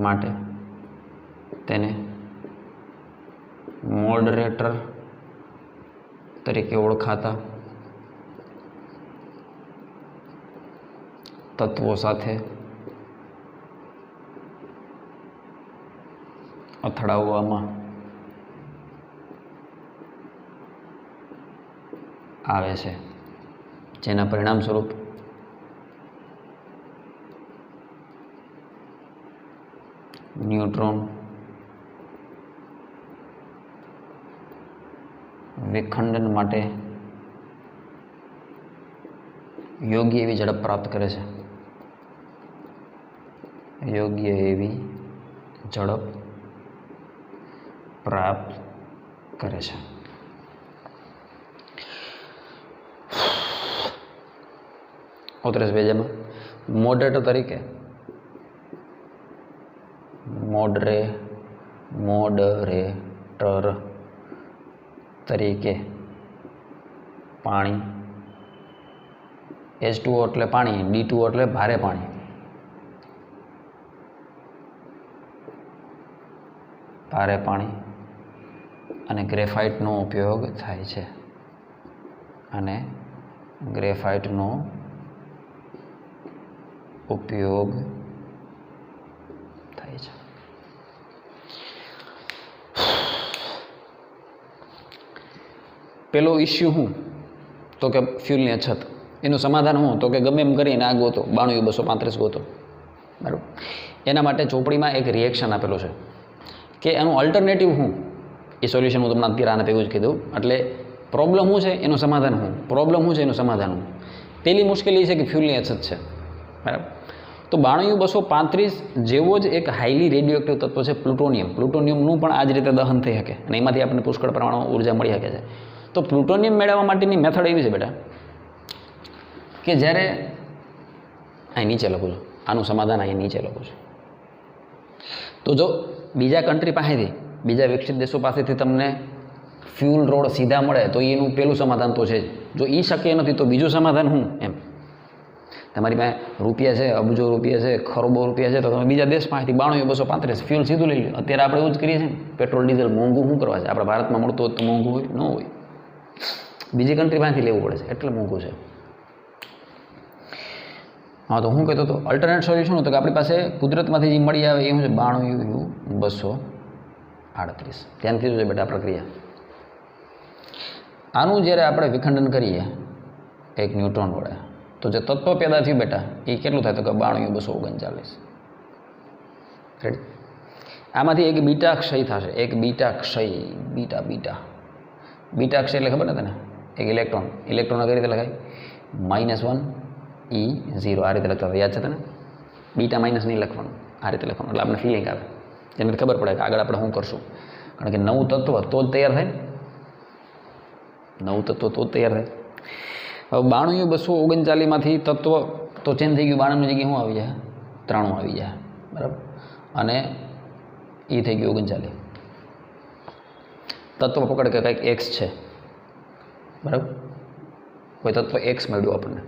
માટે તેને મોડરેટર તરીકે ઓળખાતા તત્વો સાથે અથડાવવામાં આવે છે, જેના પરિણામ સ્વરૂપ ન્યુટ્રોન વિખંડન માટે યોગ્ય એવી ઝડપ પ્રાપ્ત કરે છે. યોગ્ય એવી ઝડપ પ્રાપ્ત કરે છે. ઉતરેશ બેજામાં મોડરેટર તરીકે મોડરેટર તરીકે પાણી, H2O એટલે પાણી, D2O એટલે ભારે પાણી, ભારે પાણી, અને ગ્રેફાઇટનો ઉપયોગ થાય છે, અને ગ્રેફાઇટનો ઉપયોગ થાય છે. પેલો ઇસ્યુ શું તો કે ફ્યુલની અછત, એનું સમાધાન શું તો કે ગમે એમ કરીને આ ગોતો 92-235 ગોતો, બરાબર. એના માટે ચોપડીમાં એક રિએક્શન આપેલું છે કે એનું અલ્ટરનેટિવ શું, એ સોલ્યુશન હું તમને અત્યારે આને ભેગું જ કીધું. એટલે પ્રોબ્લેમ શું છે એનું સમાધાન શું, પ્રોબ્લેમ શું છે એનું સમાધાન શું. પહેલી મુશ્કેલી એ છે કે ફ્યુલની અછત છે, બરાબર. તો 92-235 જેવો જ એક હાઈલી રેડિયો એક્ટિવ તત્વ છે પ્લુટોનિયમ. પ્લુટોનિયમનું પણ આ જ રીતે દહન થઈ શકે અને એમાંથી આપણને પુષ્કળ પ્રમાણમાં ઉર્જા મળી શકે છે. તો પ્લુટોનિયમ મેળવવા માટેની મેથડ એવી છે બેટા કે જ્યારે અહીં નીચે લખું છું, આનું સમાધાન અહીં નીચે લખું છું. તો જો બીજા કન્ટ્રી પાસેથી, બીજા વિકસિત દેશો પાસેથી તમને ફ્યુલ રોડ સીધા મળે તો એનું પહેલું સમાધાન તો છે જ. જો એ શક્ય નથી તો બીજું સમાધાન શું એમ. તમારી પાસે રૂપિયા છે, અબજો રૂપિયા છે, ખરબો રૂપિયા છે, તો તમે બીજા દેશ પાસેથી 92-235 ફ્યુલ સીધું લઈ લો. અત્યારે આપણે એવું જ કરીએ છીએ ને, પેટ્રોલ ડીઝલ મોંઘું શું કરવા છે, આપણા ભારતમાં મળતું હોય તો મોંઘું હોય ન હોય, બીજી કન્ટ્રી પાસેથી લેવું પડે છે એટલે મોંઘું છે. હા, તો હું કહેતો હતો અલ્ટરનેટ સોલ્યુશન તો કે આપણી પાસે કુદરતમાંથી જે મળી આવે એ શું છે 92-238. ધ્યાનથી જોજો બેટા પ્રક્રિયા. આનું જ્યારે આપણે વિખંડન કરીએ એક ન્યુટ્રોન વડે તો જે તત્વ પેદા થયું બેટા એ કેટલું થાય તો કે 92-239. રેડી. આમાંથી એક બીટા ક્ષય થશે, એક બીટા ક્ષય, બીટા ક્ષય એટલે ખબર ને તને, એક ઇલેક્ટ્રોન કઈ રીતે લખાય -1 E0 આ રીતે લખતા યાદ છે તને. બીટા માઇનસ નહીં લખવાનું, આ રીતે લખવાનું એટલે આપણે ફિલિંગ આવે, જેને ખબર પડે કે આગળ આપણે શું કરશું. કારણ કે નવું તત્વ તો જ તૈયાર થાય ને, નવું તત્વ તો જ તૈયાર થાય. હવે 92-239માંથી તત્વ તો ચેન્જ થઈ ગયું, 92ની જગ્યાએ શું આવી જાય 93 આવી જાય, બરાબર. અને એ થઈ ગયું 39. તત્વ પકડ કે કંઈક એક્સ છે, બરાબર. કોઈ તત્વ એક્સ મળ્યું આપણને.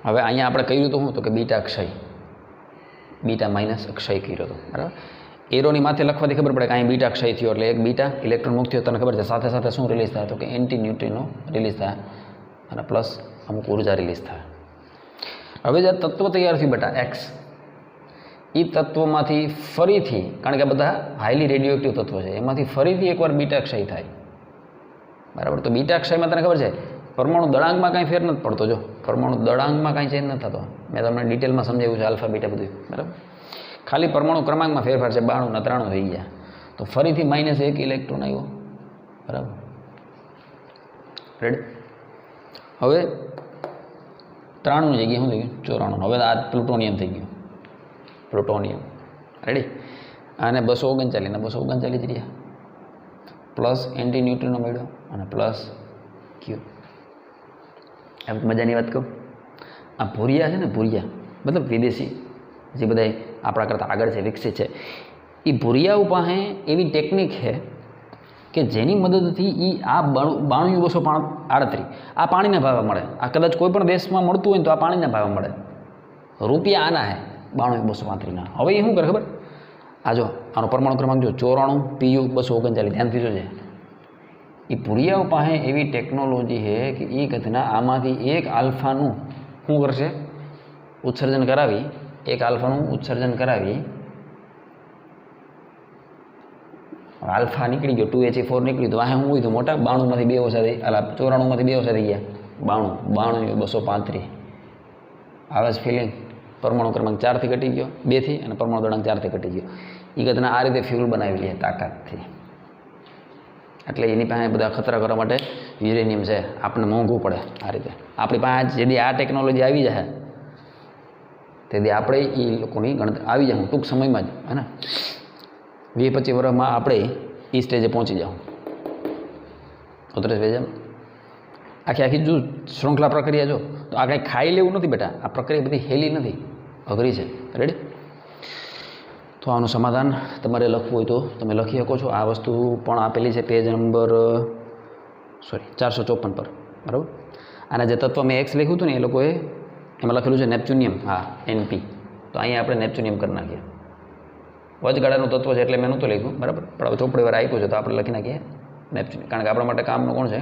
હવે અહીંયા આપણે કર્યું તો શું તો કે બીટા ક્ષય, બીટા માઇનસ ક્ષય કર્યો હતો, બરાબર. એરોની માથે લખવાથી ખબર પડે કે અહીં બીટા ક્ષય થયો એટલે એક બીટા ઇલેક્ટ્રોન મુક્ત થયો, તને ખબર છે. સાથે સાથે શું રિલીઝ થાય તો કે એન્ટી ન્યુટ્રિનો રિલીઝ થાય અને પ્લસ અમુક ઉર્જા રિલીઝ થાય. હવે જે તત્વ તૈયાર થયું બેટા એક્સ, એ તત્વમાંથી ફરીથી, કારણ કે બધા હાઈલી રેડિયો એક્ટિવ તત્વો છે, એમાંથી ફરીથી એકવાર બીટા ક્ષય થાય, બરાબર. તો બીટા ક્ષયમાં તને ખબર છે પરમાણુ દળાંકમાં કાંઈ ફેર નથી પડતો. જો પરમાણુ દળાંકમાં કાંઈ ચેન્જ નથી થતો, મેં તમને ડિટેલમાં સમજાવ્યું છે આલ્ફા બીટા બધું, બરાબર. ખાલી પરમાણુ ક્રમાંકમાં ફેરફાર છે, 92 ને 93 થઈ ગયા તો ફરીથી -1 ઇલેક્ટ્રોન આવ્યો, બરાબર. રેડી. હવે 93ની જગ્યાએ શું થઈ ગયું 94. હવે આ પ્લુટોનિયમ થઈ ગયું, પ્લુટોનિયમ. રેડી. અને 239 ને 239 જ રહ્યા, પ્લસ એન્ટી ન્યુટ્રિનો મળ્યો અને પ્લસ ક્યુ. એમ મજાની વાત કહું, આ ભૂરિયા છે ને, ભૂરિયા મતલબ વિદેશી જે બધા આપણા કરતાં આગળ છે, વિકસિત છે, એ ભૂરિયાઓ પાસે એવી ટેકનિક છે કે જેની મદદથી એ આ 92-238 આ પાણીના ભાવે મળે. આ કદાચ કોઈ પણ દેશમાં મળતું હોય ને તો આ પાણીના ભાવે મળે. રૂપિયા આના હે 92-235ના. હવે એ શું કરે ખબર, આ જો આનો પરમાણુ ક્રમાંક જો 94 PU 239, ધ્યાનથી જોજે. એ ભૂરિયાઓ પાસે એવી ટેકનોલોજી છે કે એ ઘટના આમાંથી એક આલ્ફાનું શું કરશે ઉત્સર્જન કરાવી, એક આલ્ફાનું ઉત્સર્જન કરાવી, આલ્ફા નીકળી ગયો 2He4 નીકળ્યું તો વાહે શું હોય તો મોટા 92માંથી 2 ઓછા થઈ, 94માંથી 2 ઓછા થઈ ગયા 92-235. આવે જ ફિલિંગ. પરમાણુ ક્રમાંક 4થી ઘટી ગયો, 2થી, અને પરમાણુ દળાંક 4થી ઘટી ગયો. એ ઘટના આ રીતે ફ્યુલ બનાવેલી છે તાકાતથી. એટલે એની પાસે બધા ખતરા કરવા માટે યુરેનિયમ છે, આપણને મોંઘું પડે. આ રીતે આપણી પાસે જેથી આ ટેકનોલોજી આવી જાય તેથી આપણે એ લોકોની ગણતરી આવી જાય ટૂંક સમયમાં જ, હે ને 20-25 વર્ષમાં આપણે એ સ્ટેજે પહોંચી જાઉં. ઉતરેશ વેજમ આખી જો શૃંખલા પ્રક્રિયા જો તો આ કંઈ ખાઈ લેવું નથી બેટા, આ પ્રક્રિયા બધી હેલી નથી, અઘરી છે. રેડી. તો આનું સમાધાન તમારે લખવું હોય તો તમે લખી શકો છો. આ વસ્તુ પણ આપેલી છે પેજ નંબર 454 પર, બરાબર. આના જે તત્વ મેં એક્સ લખ્યું હતું ને એ લોકોએ એમાં લખેલું છે નેપ્ચ્યુનિયમ, હા NP, તો અહીંયા આપણે નેપ્ચ્યુનિયમ કરી નાખીએ. વચગાળાનું તત્વ છે એટલે મેં નહોતું લખ્યું, બરાબર, પણ હવે ચોપડી વાર આપ્યું છે તો આપણે લખી નાખીએ નેપ્ચ્યુનિયમ, કારણ કે આપણા માટે કામનું કોણ છે?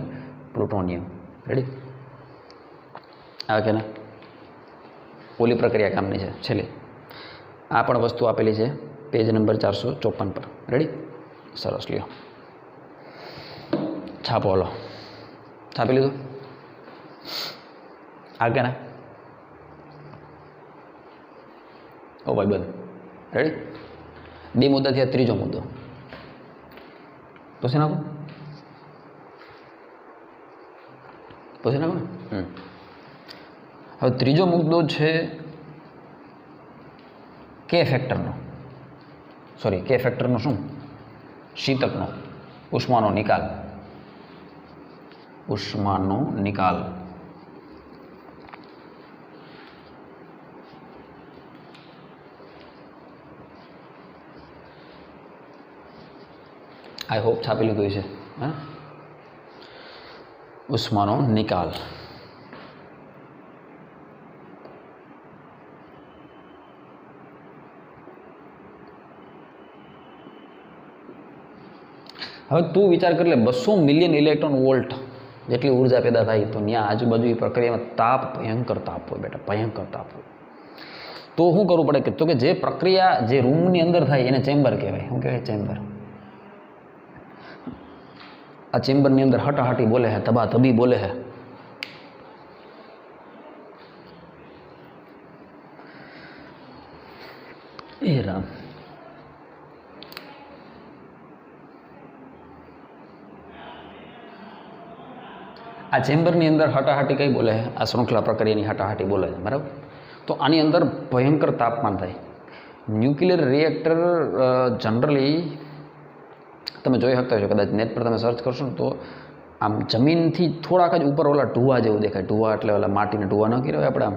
પ્લુટોનિયમ. રેડી? આવે કે ના? ઓલી પ્રક્રિયા કામની છે છેલ્લી. આ પણ વસ્તુ આપેલી છે પેજ નંબર 454 પર. રેડી? સરસ, લ્યો છાપો. હલો, છાપી લીધું? આ કે ના? ઓ ભાઈ બંધ. રેડી? 2 મુદ્દા થયા, ત્રીજો મુદ્દો પછી નાખો, પછી નાખો ને. હવે ત્રીજો મુદ્દો છે કે ફેક્ટરનો, સોરી કે ફેક્ટરનો શું? શીતકનો, ઉષ્માનો નિકાલ. ઉષ્માનો નિકાલ. આઈ હોપ છાપી લીધું છે. હા, ઉષ્માનો નિકાલ. હવે તું વિચાર કરી લે, 200 મિલિયન ઇલેક્ટ્રોન વોલ્ટ જેટલી ઉર્જા પેદા થાય તો ત્યાં આજુબાજુ એ પ્રક્રિયામાં તાપ, ભયંકર તાપ હોય બેટા, ભયંકર તાપ હોય. તો શું કરવું પડે? તો કે જે પ્રક્રિયા જે રૂમની અંદર થાય એને ચેમ્બર કહેવાય. શું કહેવાય? ચેમ્બર. આ ચેમ્બરની અંદર હટાહટી બોલે છે, તબાતબી બોલે છે. એ રામ, આ ચેમ્બરની અંદર હટાહટી કઈ બોલે છે? આ શૃંખલા પ્રક્રિયાની હટાહટી બોલે છે, બરાબર. તો આની અંદર ભયંકર તાપમાન થાય. ન્યુક્લિયર રિએક્ટર જનરલી તમે જોઈ શકતા છો, કદાચ નેટ પર તમે સર્ચ કરશો ને તો આમ જમીનથી થોડાક જ ઉપર ઓલા ઢુવા જેવું દેખાય. ઢુવા એટલે ઓલા માટીના ઢુવા ન કર્યા હોય આપણે આમ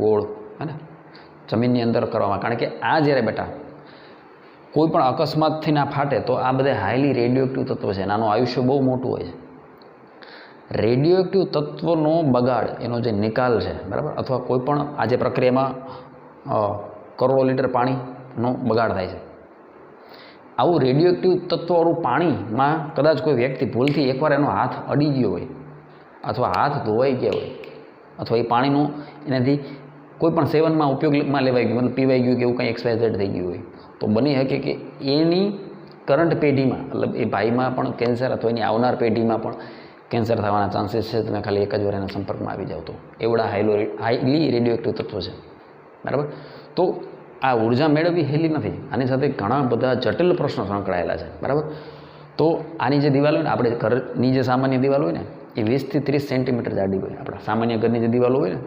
ગોળ, હે ને, જમીનની અંદર કરવામાં. કારણ કે આ જ્યારે બેટા કોઈ પણ અકસ્માતથી ના ફાટે તો આ બધા હાઈલી રેડિયો એક્ટિવ તત્વ છે, આનું આયુષ્ય બહુ મોટું હોય છે. રેડિયો એક્ટિવ તત્વનો બગાડ, એનો જે નિકાલ છે, બરાબર, અથવા કોઈ પણ આ જે પ્રક્રિયામાં કરોડો લીટર પાણીનો બગાડ થાય છે. આવું રેડિયો એક્ટિવ તત્વવાળું પાણીમાં કદાચ કોઈ વ્યક્તિ ભૂલથી એકવાર એનો હાથ અડી ગયો હોય, અથવા હાથ ધોવાઈ ગયા હોય, અથવા એ પાણીનું એનાથી કોઈ પણ સેવનમાં ઉપયોગમાં લેવાઈ ગયું, મતલબ પીવાઈ ગયું કે એવું કંઈ XYZ થઈ ગયું હોય, તો બની શકે કે એની કરંટ પેઢીમાં, મતલબ એ ભાઈમાં પણ કેન્સર, અથવા એની આવનાર પેઢીમાં પણ કેન્સર થવાના ચાન્સીસ છે. તમે ખાલી એક જ વાર એના સંપર્કમાં આવી જાવ તો. એવડા હાઈલી રેડિયો એક્ટિવ તત્વો છે, બરાબર. તો આ ઉર્જા મેળવવી હેલી નથી, આની સાથે ઘણા બધા જટિલ પ્રશ્નો સંકળાયેલા છે, બરાબર. તો આની જે દિવાલ હોય ને, આપણે ઘરની જે સામાન્ય દિવાલ હોય ને એ 20 થી 30 સેન્ટીમીટર જાડી હોય. આપણા સામાન્ય ઘરની જે દિવાલો હોય ને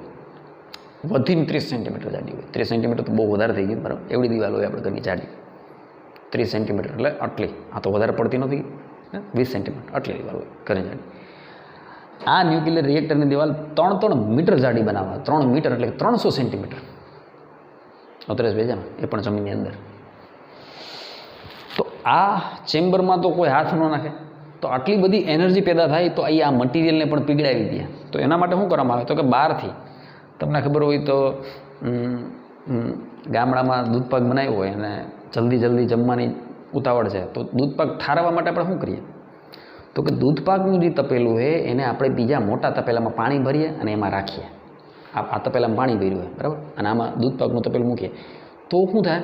વધીને 30 સેન્ટીમીટર જાડી હોય. 30 સેન્ટીમીટર તો બહુ વધારે થઈ ગયું, બરાબર. એવડી દિવાલ હોય આપણે ઘરની જાડી, 30 સેન્ટીમીટર એટલે આટલી. આ તો વધારે પડતી નથી, 20 સેન્ટીમીટર આટલી દિવાલ હોય ઘરની જાડી. આ ન્યુક્લિયર રિએક્ટરની દિવાલ 3 મીટર જાડી બનાવવા. 3 મીટર એટલે 300 સેન્ટીમીટર. અતરેશ ભેજામાં એ પણ જમીનની અંદર. તો આ ચેમ્બરમાં તો કોઈ હાથ ન નાખે. તો આટલી બધી એનર્જી પેદા થાય તો આ મટીરિયલને પણ પીગળાવી દે. તો એના માટે શું કરવામાં આવે? તો કે બહારથી, તમને ખબર હોય તો ગામડામાં દૂધપાક બનાવ્યો હોય અને જલ્દી જમવાની ઉતાવળ છે, તો દૂધપાક ઠારવા માટે આપણે શું કરીએ? તો કે દૂધપાકનું જે તપેલું હોય એને આપણે બીજા મોટા તપેલામાં પાણી ભરીએ અને એમાં રાખીએ. આ તપેલામાં પાણી ભર્યું હોય, બરાબર, અને આમાં દૂધપાકનું તપેલું મૂકીએ. તો શું થાય?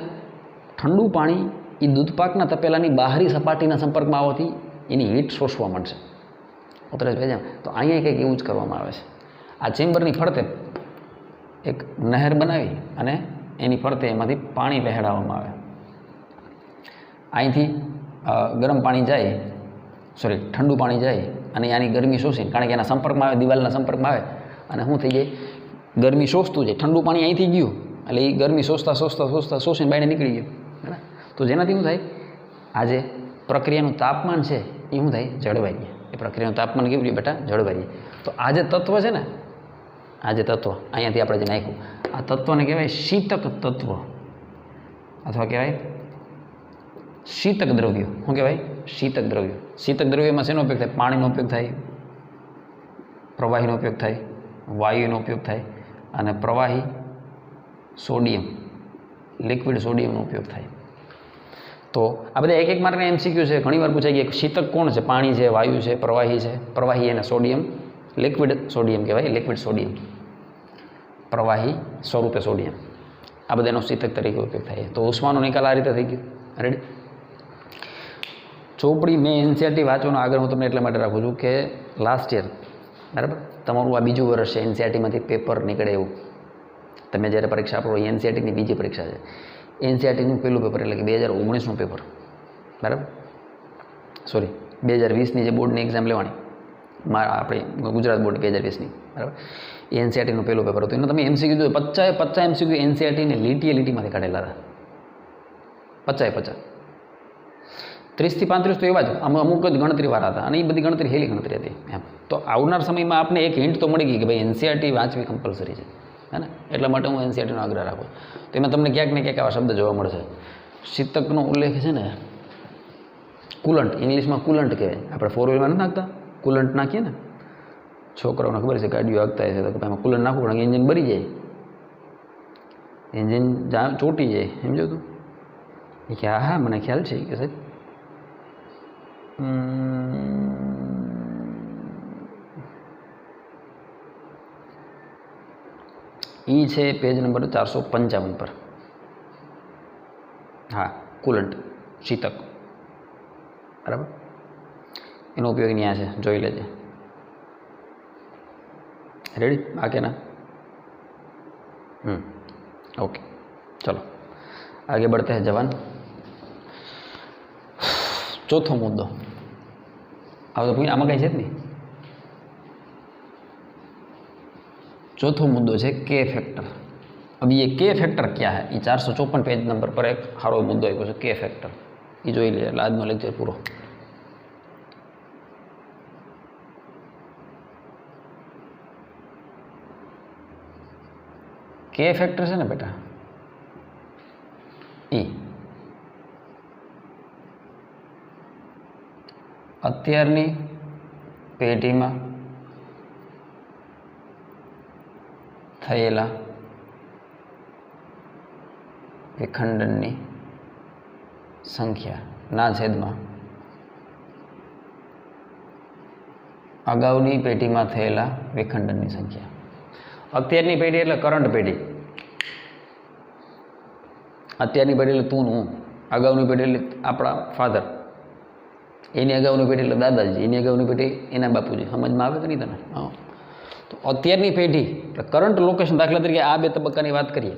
ઠંડુ પાણી એ દૂધપાકના તપેલાની બહારી સપાટીના સંપર્કમાં આવવાથી એની હીટ શોષવા માંડશે. ઉતરે છે. તો અહીંયા કંઈક એવું જ કરવામાં આવે છે. આ ચેમ્બરની ફરતે એક નહેર બનાવી અને એની ફરતે એમાંથી પાણી વહેડાવવામાં આવે. અહીંથી ગરમ પાણી જાય, સોરી ઠંડુ પાણી જાય અને આની ગરમી શોષીને, કારણ કે એના સંપર્કમાં આવે, દિવાલના સંપર્કમાં આવે અને શું થઈ જાય? ગરમી શોષતું જાય. ઠંડુ પાણી અહીંથી ગયું એટલે એ ગરમી શોષતા શોષીને બાયણે નીકળી ગયું, બરાબર. તો જેનાથી શું થાય? આ જે પ્રક્રિયાનું તાપમાન છે એ શું થાય? જળવાઈ રહે. એ પ્રક્રિયાનું તાપમાન કેવું રહે બેટા? જળવાઈ રહે. તો આ જે તત્વ છે ને, આ જે તત્વ અહીંયાથી આપણે જે નાખ્યું, આ તત્વને કહેવાય શીતક તત્વ, અથવા કહેવાય શીતક દ્રવ્ય. શું કહેવાય? શીતક દ્રવ્ય. શીતક દ્રવ્યમાં શેનો ઉપયોગ થાય? પાણીનો ઉપયોગ થાય, પ્રવાહીનો ઉપયોગ થાય, વાયુનો ઉપયોગ થાય અને પ્રવાહી સોડિયમ લિક્વિડ સોડિયમનો ઉપયોગ થાય. તો આ બધા એક માર્કના એમસીક્યુ છે. ઘણીવાર પૂછાય કે શીતક કોણ છે? પાણી છે, વાયુ છે, પ્રવાહી છે. પ્રવાહી અને સોડિયમ લિક્વિડ સોડિયમ કહેવાય, લિક્વિડ સોડિયમ, પ્રવાહી સ્વરૂપે સોડિયમ. આ બધાનો શીતક તરીકે ઉપયોગ થાય. તો ઉષ્માનો નિકાલ આ રીતે થઈ ગયો. રેડી? ચોપડી મેં એનસીઆરટી વાંચવાનું આગળ હું તમને એટલા માટે રાખું છું કે લાસ્ટ યર, બરાબર, તમારું આ બીજું વર્ષ છે, એનસીઆરટીમાંથી પેપર નીકળે એવું. તમે જ્યારે પરીક્ષા આપો, એનસીઆરટીની બીજી પરીક્ષા છે. એનસીઆરટીનું પહેલું પેપર એટલે કે 2019નું પેપર, બરાબર, સોરી 2020ની જે બોર્ડની એક્ઝામ લેવાની, આપણે ગુજરાત બોર્ડ 2020ની, બરાબર, એ એનસીઆરટીનું પહેલું પેપર હતું. એનું તમે એમસીક્યુ જો 50 એમસીક્યુ એનસીઆરટીને લીટીમાંથી કાઢેલા હતા. 50 30 થી 35 તો એવા જ અમુક જ ગણતરીવાળા હતા અને એ બધી ગણતરી હેલી ગણતરી હતી એમ. તો આવનાર સમયમાં આપને એક હિન્ટ તો મળી ગઈ કે ભાઈ એનસીઆરટી વાંચવી કમ્પલસરી છે, હે ને? એટલા માટે હું એનસીઆરટીનો આગ્રહ રાખું. તો એમાં તમને ક્યાંક ને ક્યાંક આવા શબ્દ જોવા મળશે. શીતકનો ઉલ્લેખ છે ને, કુલન્ટ, ઇંગ્લિશમાં કુલન્ટ કહેવાય. આપણે 4 વ્હીલમાં નથી નાખતા, કુલન્ટ નાખીએ ને, છોકરાઓને ખબર છે ગાડીઓ આગતા છે તો એમાં કુલન્ટ નાખવું પણ એન્જિન બરી જાય, એન્જિન ચોટી જાય, સમજો તું? એ કે હા મને ખ્યાલ છે કે સાહેબ એ છે પેજ નંબર 455 પર. હા, કુલન્ટ, શીતક, બરાબર, એનો ઉપયોગ ત્યાં છે, જોઈ લેજે. રેડી? બાકી ના? ઓકે, ચલો આગે बढ़ते हैं जवान. ચોથો મુદ્દો હવે તો આમાં કઈ છે જ નહીં. चौथो मुद्दो है के फैक्टर. अब ये के फैक्टर क्या है? ये 454 पेज नंबर पर एक सारो मुद्दो आप्यो है के फैक्टर. ये जोई लीजिए એટલે આજનો લેક્ચર પૂરો. के फैक्टर છે ને બેટા, એ અત્યારની પેઢીમાં થયેલા વિખંડનની સંખ્યાના છેદમાં અગાઉની પેઢીમાં થયેલા વિખંડનની સંખ્યા. અત્યારની પેઢી એટલે કરંટ પેઢી. અત્યારની પેઢી એટલે તું હું, અગાઉની પેઢી એટલે આપણા ફાધર, એની અગાઉની પેઢી એટલે દાદાજી, એની અગાઉની પેઢી એના બાપુજી. સમજમાં આવે કે નહીં તને? હા. તો અત્યારની પેઢી એટલે કરંટ લોકેશન, દાખલા તરીકે આ બે તબક્કાની વાત કરીએ,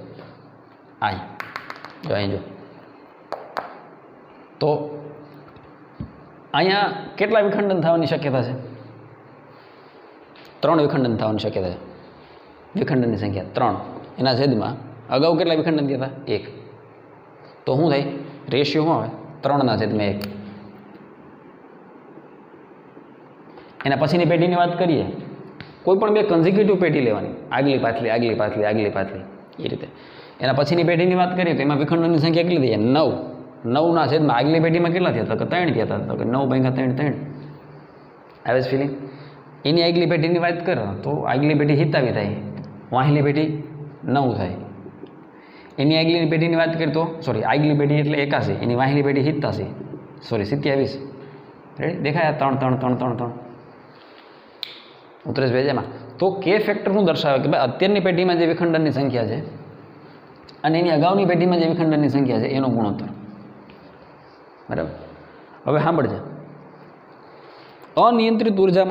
અહીં જો તો અહીંયા કેટલા વિખંડન થવાની શક્યતા છે? 3 વિખંડન થવાની શક્યતા છે. વિખંડનની સંખ્યા 3, એના છેદમાં અગાઉ કેટલા વિખંડન થયા હતા? 1. તો શું થાય? રેશિયો શું આવે? 3/1. એના પછીની પેઢીની વાત કરીએ, કોઈ પણ બે કન્ઝિક્યુટિવ પેઢી લેવાની, આગલી પાછલી આગલી પાછલી આગલી પાછલી, એ રીતે. એના પછીની પેઢીની વાત કરીએ તો એમાં વિખંડનની સંખ્યા કેટલી થઈ? 9. 9ના છેદમાં આગલી પેઢીમાં કેટલા થયા હતા? કે 3 થયા હતા. તો કે 9 × 3 આવે છે ફિલિંગ? એની આગલી પેઢીની વાત કરો તો આગલી પેઢી 27 થાય, વાહલી પેઢી 9 થાય. એની આગલી પેઢીની વાત કરીએ તો સોરી આગલી પેઢી એટલે 81, એની વાહલી પેઢી 87, સોરી 27. રેડી? દેખાય? 3 3 3 3 3 ઉતરેશ ભેજામાં. તો કે ફેક્ટરનું દર્શાવે કે ભાઈ અત્યારની પેઢીમાં જે વિખંડનની સંખ્યા છે અને એની અગાઉની પેઢીમાં જે વિખંડનની સંખ્યા છે એનો ગુણોત્તર. બરાબર? હવે સાંભળજે. અનિયંત્રિત ઉર્જા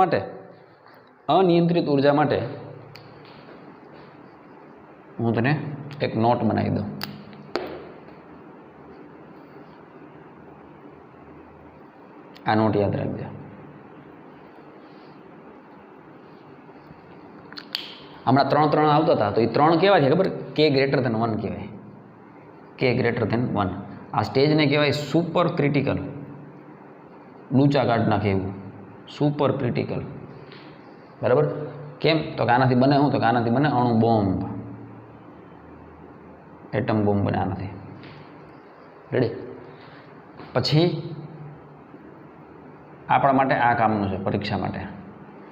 માટે હું તને એક નોટ બનાવી દઉં. આ નોટ યાદ રાખજે. હમણાં 3 3 આવતા હતા તો એ 3 કેવા છે ખબર? કે ગ્રેટર ધેન 1 કહેવાય. કે ગ્રેટર ધેન 1. આ સ્ટેજને કહેવાય સુપર ક્રિટિકલ. ડૂચા કાઢ નાખે એવું સુપર ક્રિટિકલ. બરાબર? કેમ? તો કે આનાથી બને શું? તો કે આનાથી બને અણુ બોમ્બ, એટમ બોમ્બ બને આનાથી. રેડી? પછી આપણા માટે આ કામનું છે પરીક્ષા માટે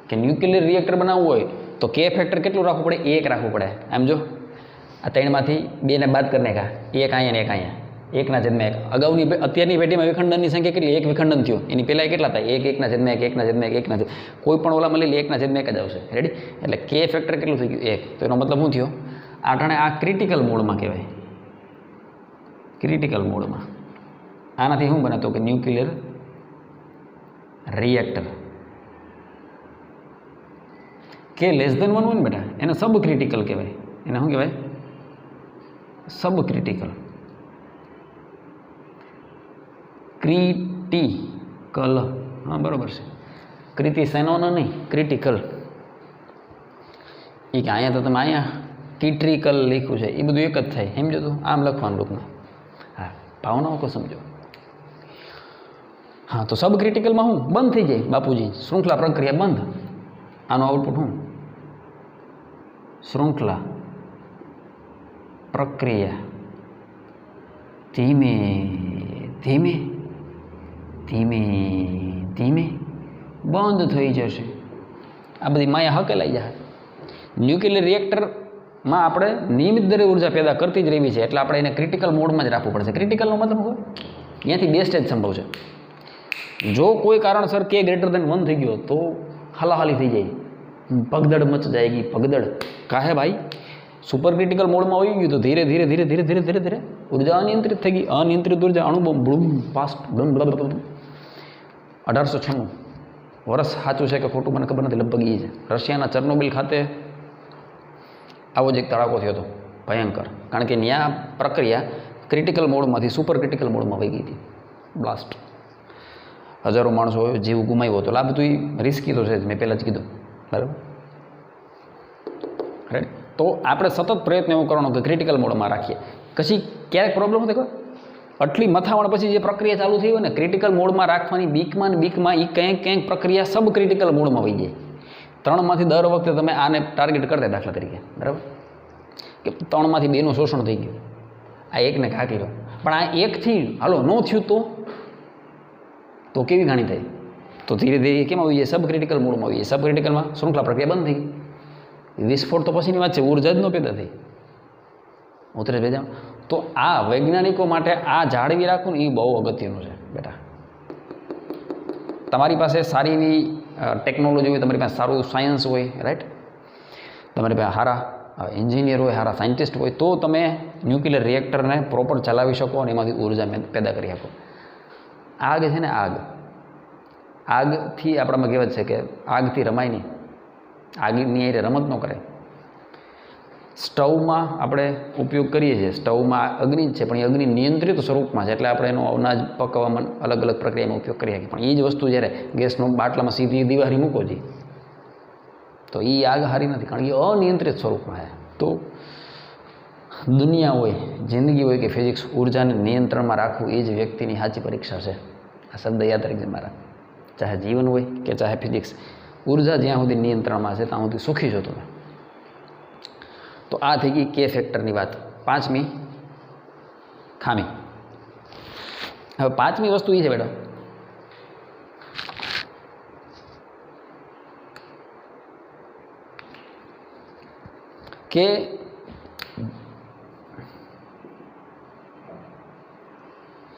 કે ન્યુક્લિયર રિએક્ટર બનાવવું હોય તો કે ફેક્ટર કેટલું રાખવું પડે? 1 રાખવું પડે. આમ જો આ 3માંથી 2 ને બાદ કરી નાખ્યા, 1 અહીંયા ને 1 અહીંયા, 1/1. અગાઉની અત્યારની પેઢીમાં વિખંડનની સંખ્યા કેટલી? 1 વિખંડન થયું. એની પહેલાં કેટલા થાય? 1 1/1 1/1 1/1. કોઈ પણ ઓલામાં લઈ લે 1/1 જ આવશે. રેડી? એટલે કે ફેક્ટર કેટલું થઈ ગયું? 1. તો એનો મતલબ શું થયો? આટાણે આ ક્રિટિકલ મોડમાં કહેવાય. ક્રિટિકલ મોડમાં આનાથી શું બને? તો કે ન્યુક્લિયર રિએક્ટર. કે <1 હોય ને બેટા, એને સબ ક્રિટિકલ કહેવાય. એને શું કહેવાય? સબ ક્રિટિકલ. ક્રિટિકલ, હા બરાબર છે. ક્રિતિ સેનોન નહીં, ક્રિટિકલ. એ કે અહીંયા તો તમે અહીંયા કિટ્રિકલ લખ્યું છે, એ બધું એક જ થાય. સમજો તો આમ લખવાનું રૂપમાં. હા, ભાવનાઓ કો સમજો. હા, તો સબ ક્રિટિકલમાં શું બંધ થઈ જાય બાપુજી? શૃંખલા પ્રક્રિયા બંધ. આનું આઉટપુટ શું? શૃંખલા પ્રક્રિયા ધીમે ધીમે ધીમે ધીમે બંધ થઈ જશે. આ બધી માયા હકેલાઈ જાય. ન્યુક્લિયર રિએક્ટરમાં આપણે નિયમિત દરે ઉર્જા પેદા કરતી જ રહેવી છે, એટલે આપણે એને ક્રિટિકલ મોડમાં જ રાખવું પડશે. ક્રિટિકલનો મતલબ હોય ત્યાંથી 2 સ્ટેજ સંભવ છે. જો કોઈ કારણસર કે <1 થઈ ગયો તો હલાહલી થઈ જાય, પગદડ મચ જાયગી, પગદડ. કાહે ભાઈ? સુપર ક્રિટિકલ મોડમાં આવી ગયું તો ધીરે ધીરે ધીરે ધીરે ધીરે ધીરે ધીરે ઉર્જા અનિયંત્રિત થઈ ગઈ. અનિયંત્રિત ઉર્જા અણુબોમ્બ બ્લૂમ પાસ્ટ 1896 વર્ષ સાચું છે કે ખોટું મને ખબર નથી, લગભગ એ છે. રશિયાના ચર્નોબિલ ખાતે આવો જ એક તડાકો થયો હતો, ભયંકર. કારણ કે ત્યાં પ્રક્રિયા ક્રિટિકલ મોડમાંથી સુપર ક્રિટિકલ મોડમાં વહી ગઈ હતી. બ્લાસ્ટ. હજારો માણસો જીવ ગુમાવ્યો હતો. આ બધું રિસ્કી તો છે જ, મેં પહેલાં જ કીધું. બરાબર? રાઈટ. તો આપણે સતત પ્રયત્ન એવો કરવાનો કે ક્રિટિકલ મોડમાં રાખીએ. પછી ક્યારેક પ્રોબ્લેમ હતો? આટલી મથામણ પછી જે પ્રક્રિયા ચાલુ થઈ હોય ને, ક્રિટિકલ મોડમાં રાખવાની બીકમાં એ ક્યાંક પ્રક્રિયા સબ ક્રિટિકલ મોડમાં વહી જાય. 3માંથી દર વખતે તમે આને ટાર્ગેટ કરતા, દાખલા તરીકે. બરાબર? કે 3માંથી 2નું શોષણ થઈ ગયું, આ 1ને કાઢી લો. પણ આ 1થી હાલો ન થયું તો કેવી ઘાણી થાય? તો ધીરે ધીરે કેમ આવી જાય? સબ ક્રિટિકલ મોડમાં આવી જાય. સબ ક્રિટિકલમાં શૃંખલા પ્રક્રિયા બંધ થઈ ગઈ. વિસ્ફોટ તો પછીની વાત છે, ઉર્જા જ ન પેદા થઈ. ઉતરે ભેજા. તો આ વૈજ્ઞાનિકો માટે આ જાળવી રાખવું ને એ બહુ અગત્યનું છે બેટા. તમારી પાસે સારી એવી ટેકનોલોજી હોય, તમારી પાસે સારું સાયન્સ હોય, રાઈટ? તમારી પાસે સારા એન્જિનિયર હોય, સારા સાયન્ટિસ્ટ હોય, તો તમે ન્યુક્લિયર રિએક્ટરને પ્રોપર ચલાવી શકો અને એમાંથી ઉર્જા પેદા કરી શકો. આગ છે ને, આગથી આપણામાં કહેવત છે કે આગથી રમાય નહીં, આગની એ રમત ન કરે. સ્ટવમાં આપણે ઉપયોગ કરીએ છીએ, સ્ટવમાં અગ્નિ જ છે, પણ એ અગ્નિ નિયંત્રિત સ્વરૂપમાં છે, એટલે આપણે એનો અનાજ પકવવામાં અલગ અલગ પ્રક્રિયામાં ઉપયોગ કરી શકીએ. પણ એ જ વસ્તુ જ્યારે ગેસનો બાટલામાં સીધી દિવાળી મૂકો છીએ તો એ આગ હારી નથી, કારણ કે અનિયંત્રિત સ્વરૂપમાં છે. તો દુનિયા હોય, જિંદગી હોય કે ફિઝિક્સ, ઉર્જાને નિયંત્રણમાં રાખવું એ જ વ્યક્તિની સાચી પરીક્ષા છે. આ શબ્દ યાદ રાખજે મારા. ચાહે જીવન હોય કે ચાહે ફિઝિક્સ, ઉર્જા જ્યાં સુધી નિયંત્રણમાં છે ત્યાં સુધી સુખી છો તમે. તો આ થઈ ગઈ કે ફેક્ટરની વાત. 5મી ખામી. હવે 5મી વસ્તુ એ છે બેટા કે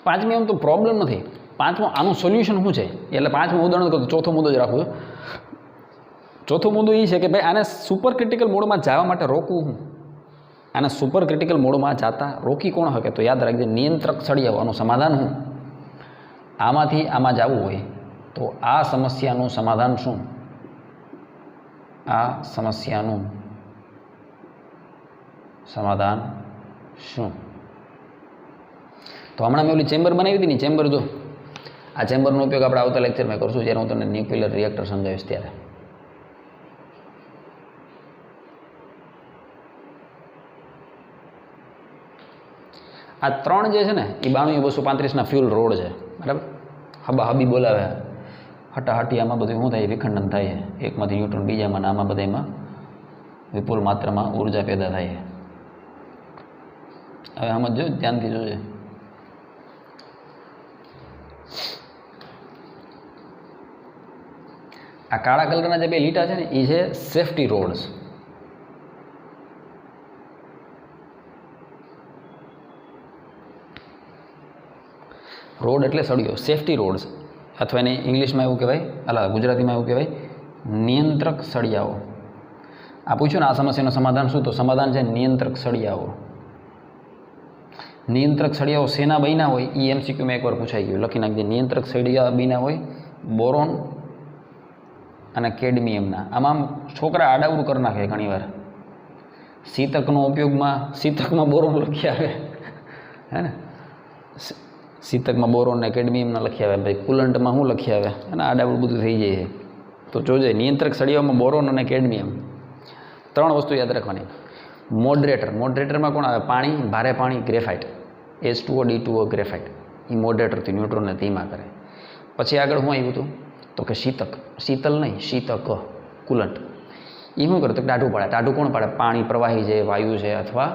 પાંચમી આમ તો પ્રોબ્લેમ નથી. 5મું આનું સોલ્યુશન શું છે? એટલે 5મું ઉદાહરણ કરું, ચોથો મુદ્દો જ રાખું છું. ચોથો મુદ્દો એ છે કે ભાઈ આને સુપર ક્રિટિકલ મોડમાં જવા માટે રોકવું હું? આને સુપર ક્રિટિકલ મોડમાં જતા રોકી કોણ શકે? તો યાદ રાખજે, નિયંત્રક સળિયાવાનું સમાધાન શું? આમાંથી આમાં જવું હોય તો આ સમસ્યાનું સમાધાન શું? આ સમસ્યાનું સમાધાન શું? તો હમણાં મેં ઓલી ચેમ્બર બનાવી હતી ને, ચેમ્બર જો, આ ચેમ્બરનો ઉપયોગ આપણે આવતા લેક્ચરમાં કરશું, જ્યારે હું તમને ન્યુક્લિયર રિએક્ટર સમજાવીશ ત્યારે. આ 3 જે છે ને એ 92-235 ફ્યુલ રોડ છે, બરાબર? હબી બોલાવે, હટાહટી આમાં બધું શું થાય? વિખંડન થાય. એકમાંથી ન્યુટ્રોન બીજામાં, આમાં બધામાં વિપુલ માત્રામાં ઉર્જા પેદા થાય. હવે સમજો, ધ્યાનથી જોજે. આ કાળા કલરના જે બે લીટા છે ને એ છે સેફટી રોડ્સ. રોડ એટલે સળિયો, સેફટી રોડ્સ, અથવા એને ઇંગ્લિશમાં એવું કહેવાય, અલા ગુજરાતીમાં એવું કહેવાય નિયંત્રક સળિયાઓ. આ પૂછ્યું ને આ સમસ્યાનું સમાધાન શું, તો સમાધાન છે નિયંત્રક સળિયાઓ. નિયંત્રક સળિયાઓ શેના બન્યા હોય એ એમસીક્યુમાં એકવાર પૂછાઈ ગયું, લખી નાખજે. નિયંત્રક સળિયા બન્યા હોય બોરોન અને કેડમિયમના. આમાં છોકરા આડાવડું કરી નાખે ઘણીવાર. શીતકનો ઉપયોગમાં શીતકમાં બોરોન લખી આવે, હે ને, શીતકમાં બોરોન ને કેડમિયમના લખી આવે, ભાઈ કુલંટમાં શું લખી આવે, અને આડાવડું બધું થઈ જાય છે. તો જોજે નિયંત્રક સળિયાઓમાં બોરોન અને કેડમિયમ, 3 વસ્તુ યાદ રાખવાની. મોડરેટરમાં કોણ આવે? પાણી, ભારે પાણી, ગ્રેફાઇટ, H2O D2O ગ્રેફાઇટ. એ મોડરેટરથી ન્યુટ્રોનને ધીમા કરે. પછી આગળ શું આવ્યું હતું તો કે શીતક, શીતલ નહીં શીતક, કુલંટ. એ શું કરે તો ટાઢું પાડે. ટાઢું કોણ પાડે? પાણી પ્રવાહી છે, વાયુ છે, અથવા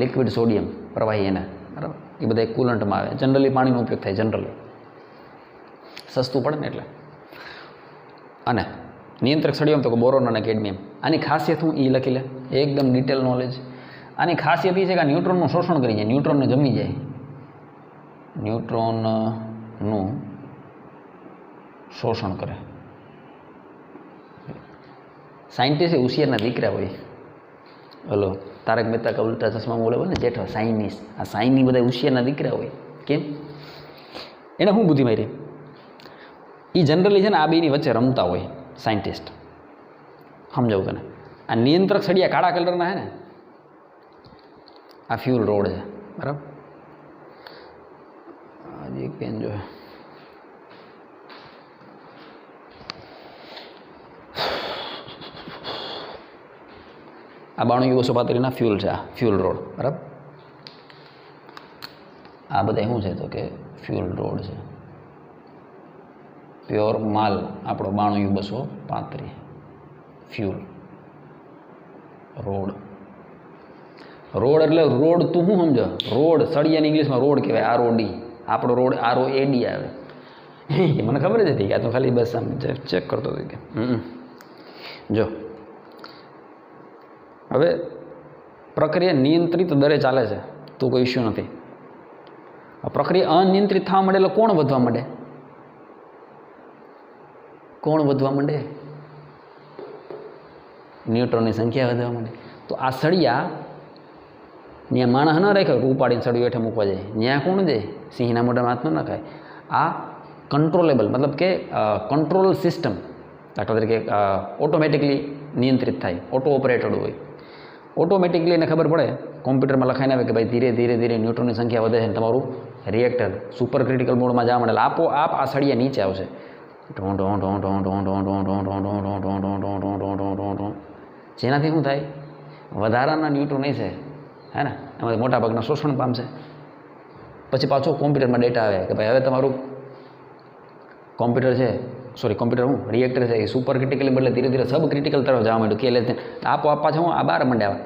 લિક્વિડ સોડિયમ પ્રવાહી એના, બરાબર, એ બધા કુલંટમાં આવે. જનરલી પાણીનો ઉપયોગ થાય, જનરલી સસ્તું પડે ને એટલે. અને નિયંત્રક સળિયામાં તો બોરોન અને કેડમિયમ. આની ખાસિયત હું એ લખી લે, એકદમ ડિટેલ નોલેજ. આની ખાસિયત એ છે કે આ ન્યુટ્રોનનું શોષણ કરી જાય, ન્યુટ્રોનને જમી જાય. ન્યુટ્રોનનું શોષણ કરે. સાયન્ટિસ્ટ એ હોશિયારના દીકરા હોય. હલો, તારક મહેતા કા ઉલ્ટા ચશ્મા બોલે ને જેઠો સાયન્ટિસ, આ સાયન્સની બધા હોશિયારના દીકરા હોય. કેમ? એને શું બુદ્ધિ મારી? એ જનરલી છે ને આ બેની વચ્ચે રમતા હોય સાયન્ટિસ્ટ. સમજાવું તને. આ નિયંત્રક સળિયા કાળા કલરના છે ને, આ ફ્યુલ રોડ છે, બરાબર. હજી એક પેન જો આ 92-235 ફ્યુલ છે, આ ફ્યુલ રોડ, બરાબર. આ બધા શું છે તો કે ફ્યુલ રોડ છે. પ્યોર માલ આપણો 92-235 ફ્યુલ રોડ. રોડ એટલે રોડ તું શું સમજો? રોડ સળિયાની ઇંગ્લિશમાં રોડ કહેવાય, ROD. આપણો રોડ ROAD આવે. મને ખબર જ હતી કે આ તો ખાલી બસ આમ ચેક કરતો હતો કે જો હવે પ્રક્રિયા નિયંત્રિત દરે ચાલે છે તો કોઈ ઇસ્યુ નથી. પ્રક્રિયા અનિયંત્રિત થવા માંડે એટલે કોણ વધવા માંડે? કોણ વધવા માંડે? ન્યુટ્રોનની સંખ્યા વધવા માંડે. તો આ સળિયા ત્યાં માણસ ન રાખ્યો ઉપાડીને સળિયું હેઠે મૂકવા જાય, ત્યાં કોણ જાય? સિંહના મોઢામાં હાથ ન નખાય. આ કંટ્રોલેબલ, મતલબ કે કંટ્રોલ સિસ્ટમ, દાખલા તરીકે ઓટોમેટિકલી નિયંત્રિત થાય, ઓટો ઓપરેટેડ હોય. ઓટોમેટિકલી એને ખબર પડે, કોમ્પ્યુટરમાં લખાઈને આવે કે ભાઈ ધીરે ધીરે ધીરે ન્યુટ્રોનની સંખ્યા વધે છે, તમારું રિએક્ટર સુપર ક્રિટિકલ મોડમાં જવા માંડે, આપોઆપ આ સળિયા નીચે આવશે. જેનાથી શું થાય? વધારાના ન્યુટ્રોન છે, હે ને, એમાંથી મોટાભાગના શોષણ પામશે. પછી પાછો કોમ્પ્યુટરમાં ડેટા આવે કે ભાઈ હવે તમારું કોમ્પ્યુટર છે, કોમ્પ્યુટર હું રિએક્ટર છે, એ સુપર ક્રિટિકલી બદલે ધીરે ધીરે સબ ક્રિટિકલ તરફ જવા માંડ્યું. કે એટલે આપોઆપ પાછા હું આ બહાર મંડ્યા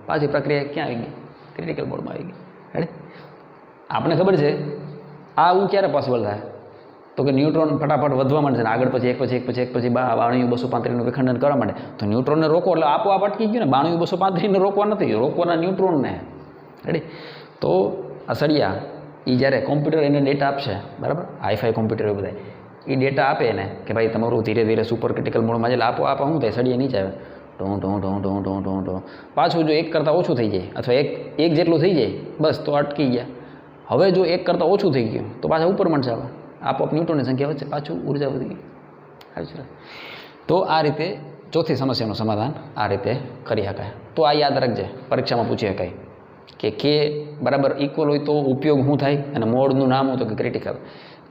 પાછી પ્રક્રિયા ક્યાં આવી ગઈ? ક્રિટિકલ મોડમાં આવી ગઈ. રેડી? આપણે ખબર છે આ આવું ક્યારે પોસિબલ થાય તો કે ન્યુટ્રોન ફટાફટ વધવા માંડે છે, આગળ પછી એક પછી 92-235 વિખંડન કરવા માંડે. તો ન્યુટ્રોનને રોકો એટલે આપોઆપ અટકી ગયું ને. 92-235 રોકવા નથી, રોકવાના ન્યુટ્રોનને. રેડી? તો આ સળિયા એ જ્યારે કોમ્પ્યુટર એને ડેટા આપશે, બરાબર, હાઈફાઈ કોમ્પ્યુટર બધા એ ડેટા આપે એને કે ભાઈ તમારું ધીરે ધીરે સુપર ક્રિટિકલ મોડમાં એટલે આપોઆપ શું થાય? સળિયા નીચે આવે. પાછું જો 1 કરતાં ઓછું થઈ જાય અથવા એક જેટલું થઈ જાય બસ તો અટકી ગયા. હવે જો 1 કરતાં ઓછું થઈ ગયું તો પાછા ઉપર મળશે. આવે આપોઆપ ન્યુટ્રોનની સંખ્યા વચ્ચે પાછું ઉર્જા વધી ગઈ. તો આ રીતે ચોથી સમસ્યાનું સમાધાન આ રીતે કરી શકાય. તો આ યાદ રાખજે, પરીક્ષામાં પૂછી શકાય કે કે બરાબર ઇક્વલ હોય તો ઉપયોગ શું થાય, અને મોડનું નામ હોય તો કે ક્રિટિકલ.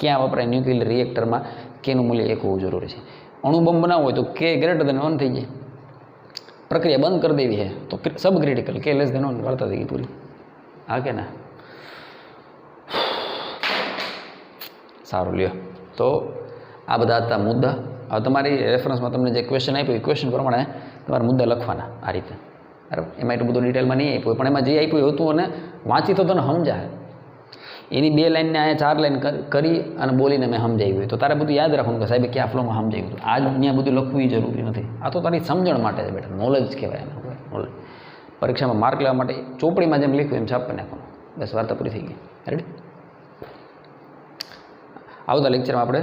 ક્યાં વપરાય? ન્યુક્લિયર રિએક્ટરમાં કેનું મૂલ્ય 1 હોવું જરૂરી છે. અણુબોમ્બ બનાવવો હોય તો કે ગ્રેટર દેન 1 થઈ જાય. પ્રક્રિયા બંધ કરી દેવી છે તો સબ ક્રિટિકલ કે લેસ દેન 1 વાર્તા થઈ ગઈ પૂરી. હા કે ના? સારું લ્યો. તો આ બધા હતા મુદ્દા. હવે તમારી રેફરન્સમાં તમને જે ક્વેશ્ચન આપ્યું એ ક્વેશ્ચન પ્રમાણે તમારે મુદ્દા લખવાના આ રીતે, બરાબર. એમાં એટલું બધું ડિટેલમાં નહીં આપ્યું પણ એમાં જે આપ્યું હતું અને વાંચી તો તને સમજાય. એની 2 લાઈનને અહીંયા 4 લાઈન કરી અને બોલીને મેં સમજાવ્યું હોય તો તારે બધું યાદ રાખવાનું કે સાહેબ ક્યાં ફ્લોમાં સમજાવ્યું હતું. આજ ત્યાં બધું લખવું એ જરૂરી નથી. આ તો તારી સમજણ માટે છે બેટા, નોલેજ કહેવાય એને, નોલેજ. પરીક્ષામાં માર્ક લેવા માટે ચોપડીમાં જેમ લખ્યું એમ છાપી નાખવાનું. બસ વાર્તા પૂરી થઈ ગઈ. રેડી. આવતા લેક્ચરમાં આપણે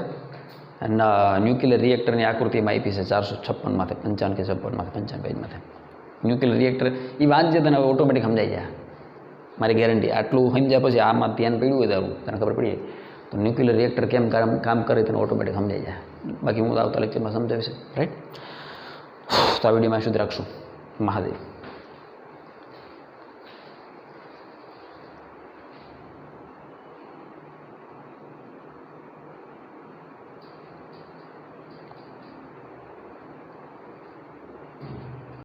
ન્યુક્લિયર રિએક્ટરની આકૃતિમાં આપી છે 456માંથી 55 કે 56માંથી 55 પેજમાંથી. ન્યુક્લિયર રિએક્ટર એ વાંચજે તને હવે ઓટોમેટિક સમજાઈ જાય, મારી ગેરંટી. આટલું સમજ્યા પછી આમાં ધ્યાન પડ્યું હોય તારું, તને ખબર પડી જાય તો ન્યુક્લિયર રિએક્ટર કેમ કામ કરે તને ઓટોમેટિક સમજાઈ જાય. બાકી હું આવતા લેક્ચરમાં સમજાવીશ. રાઈટ. તો આ વિડીયોમાં શુદ્ધ રાખશું. મહાદેવ.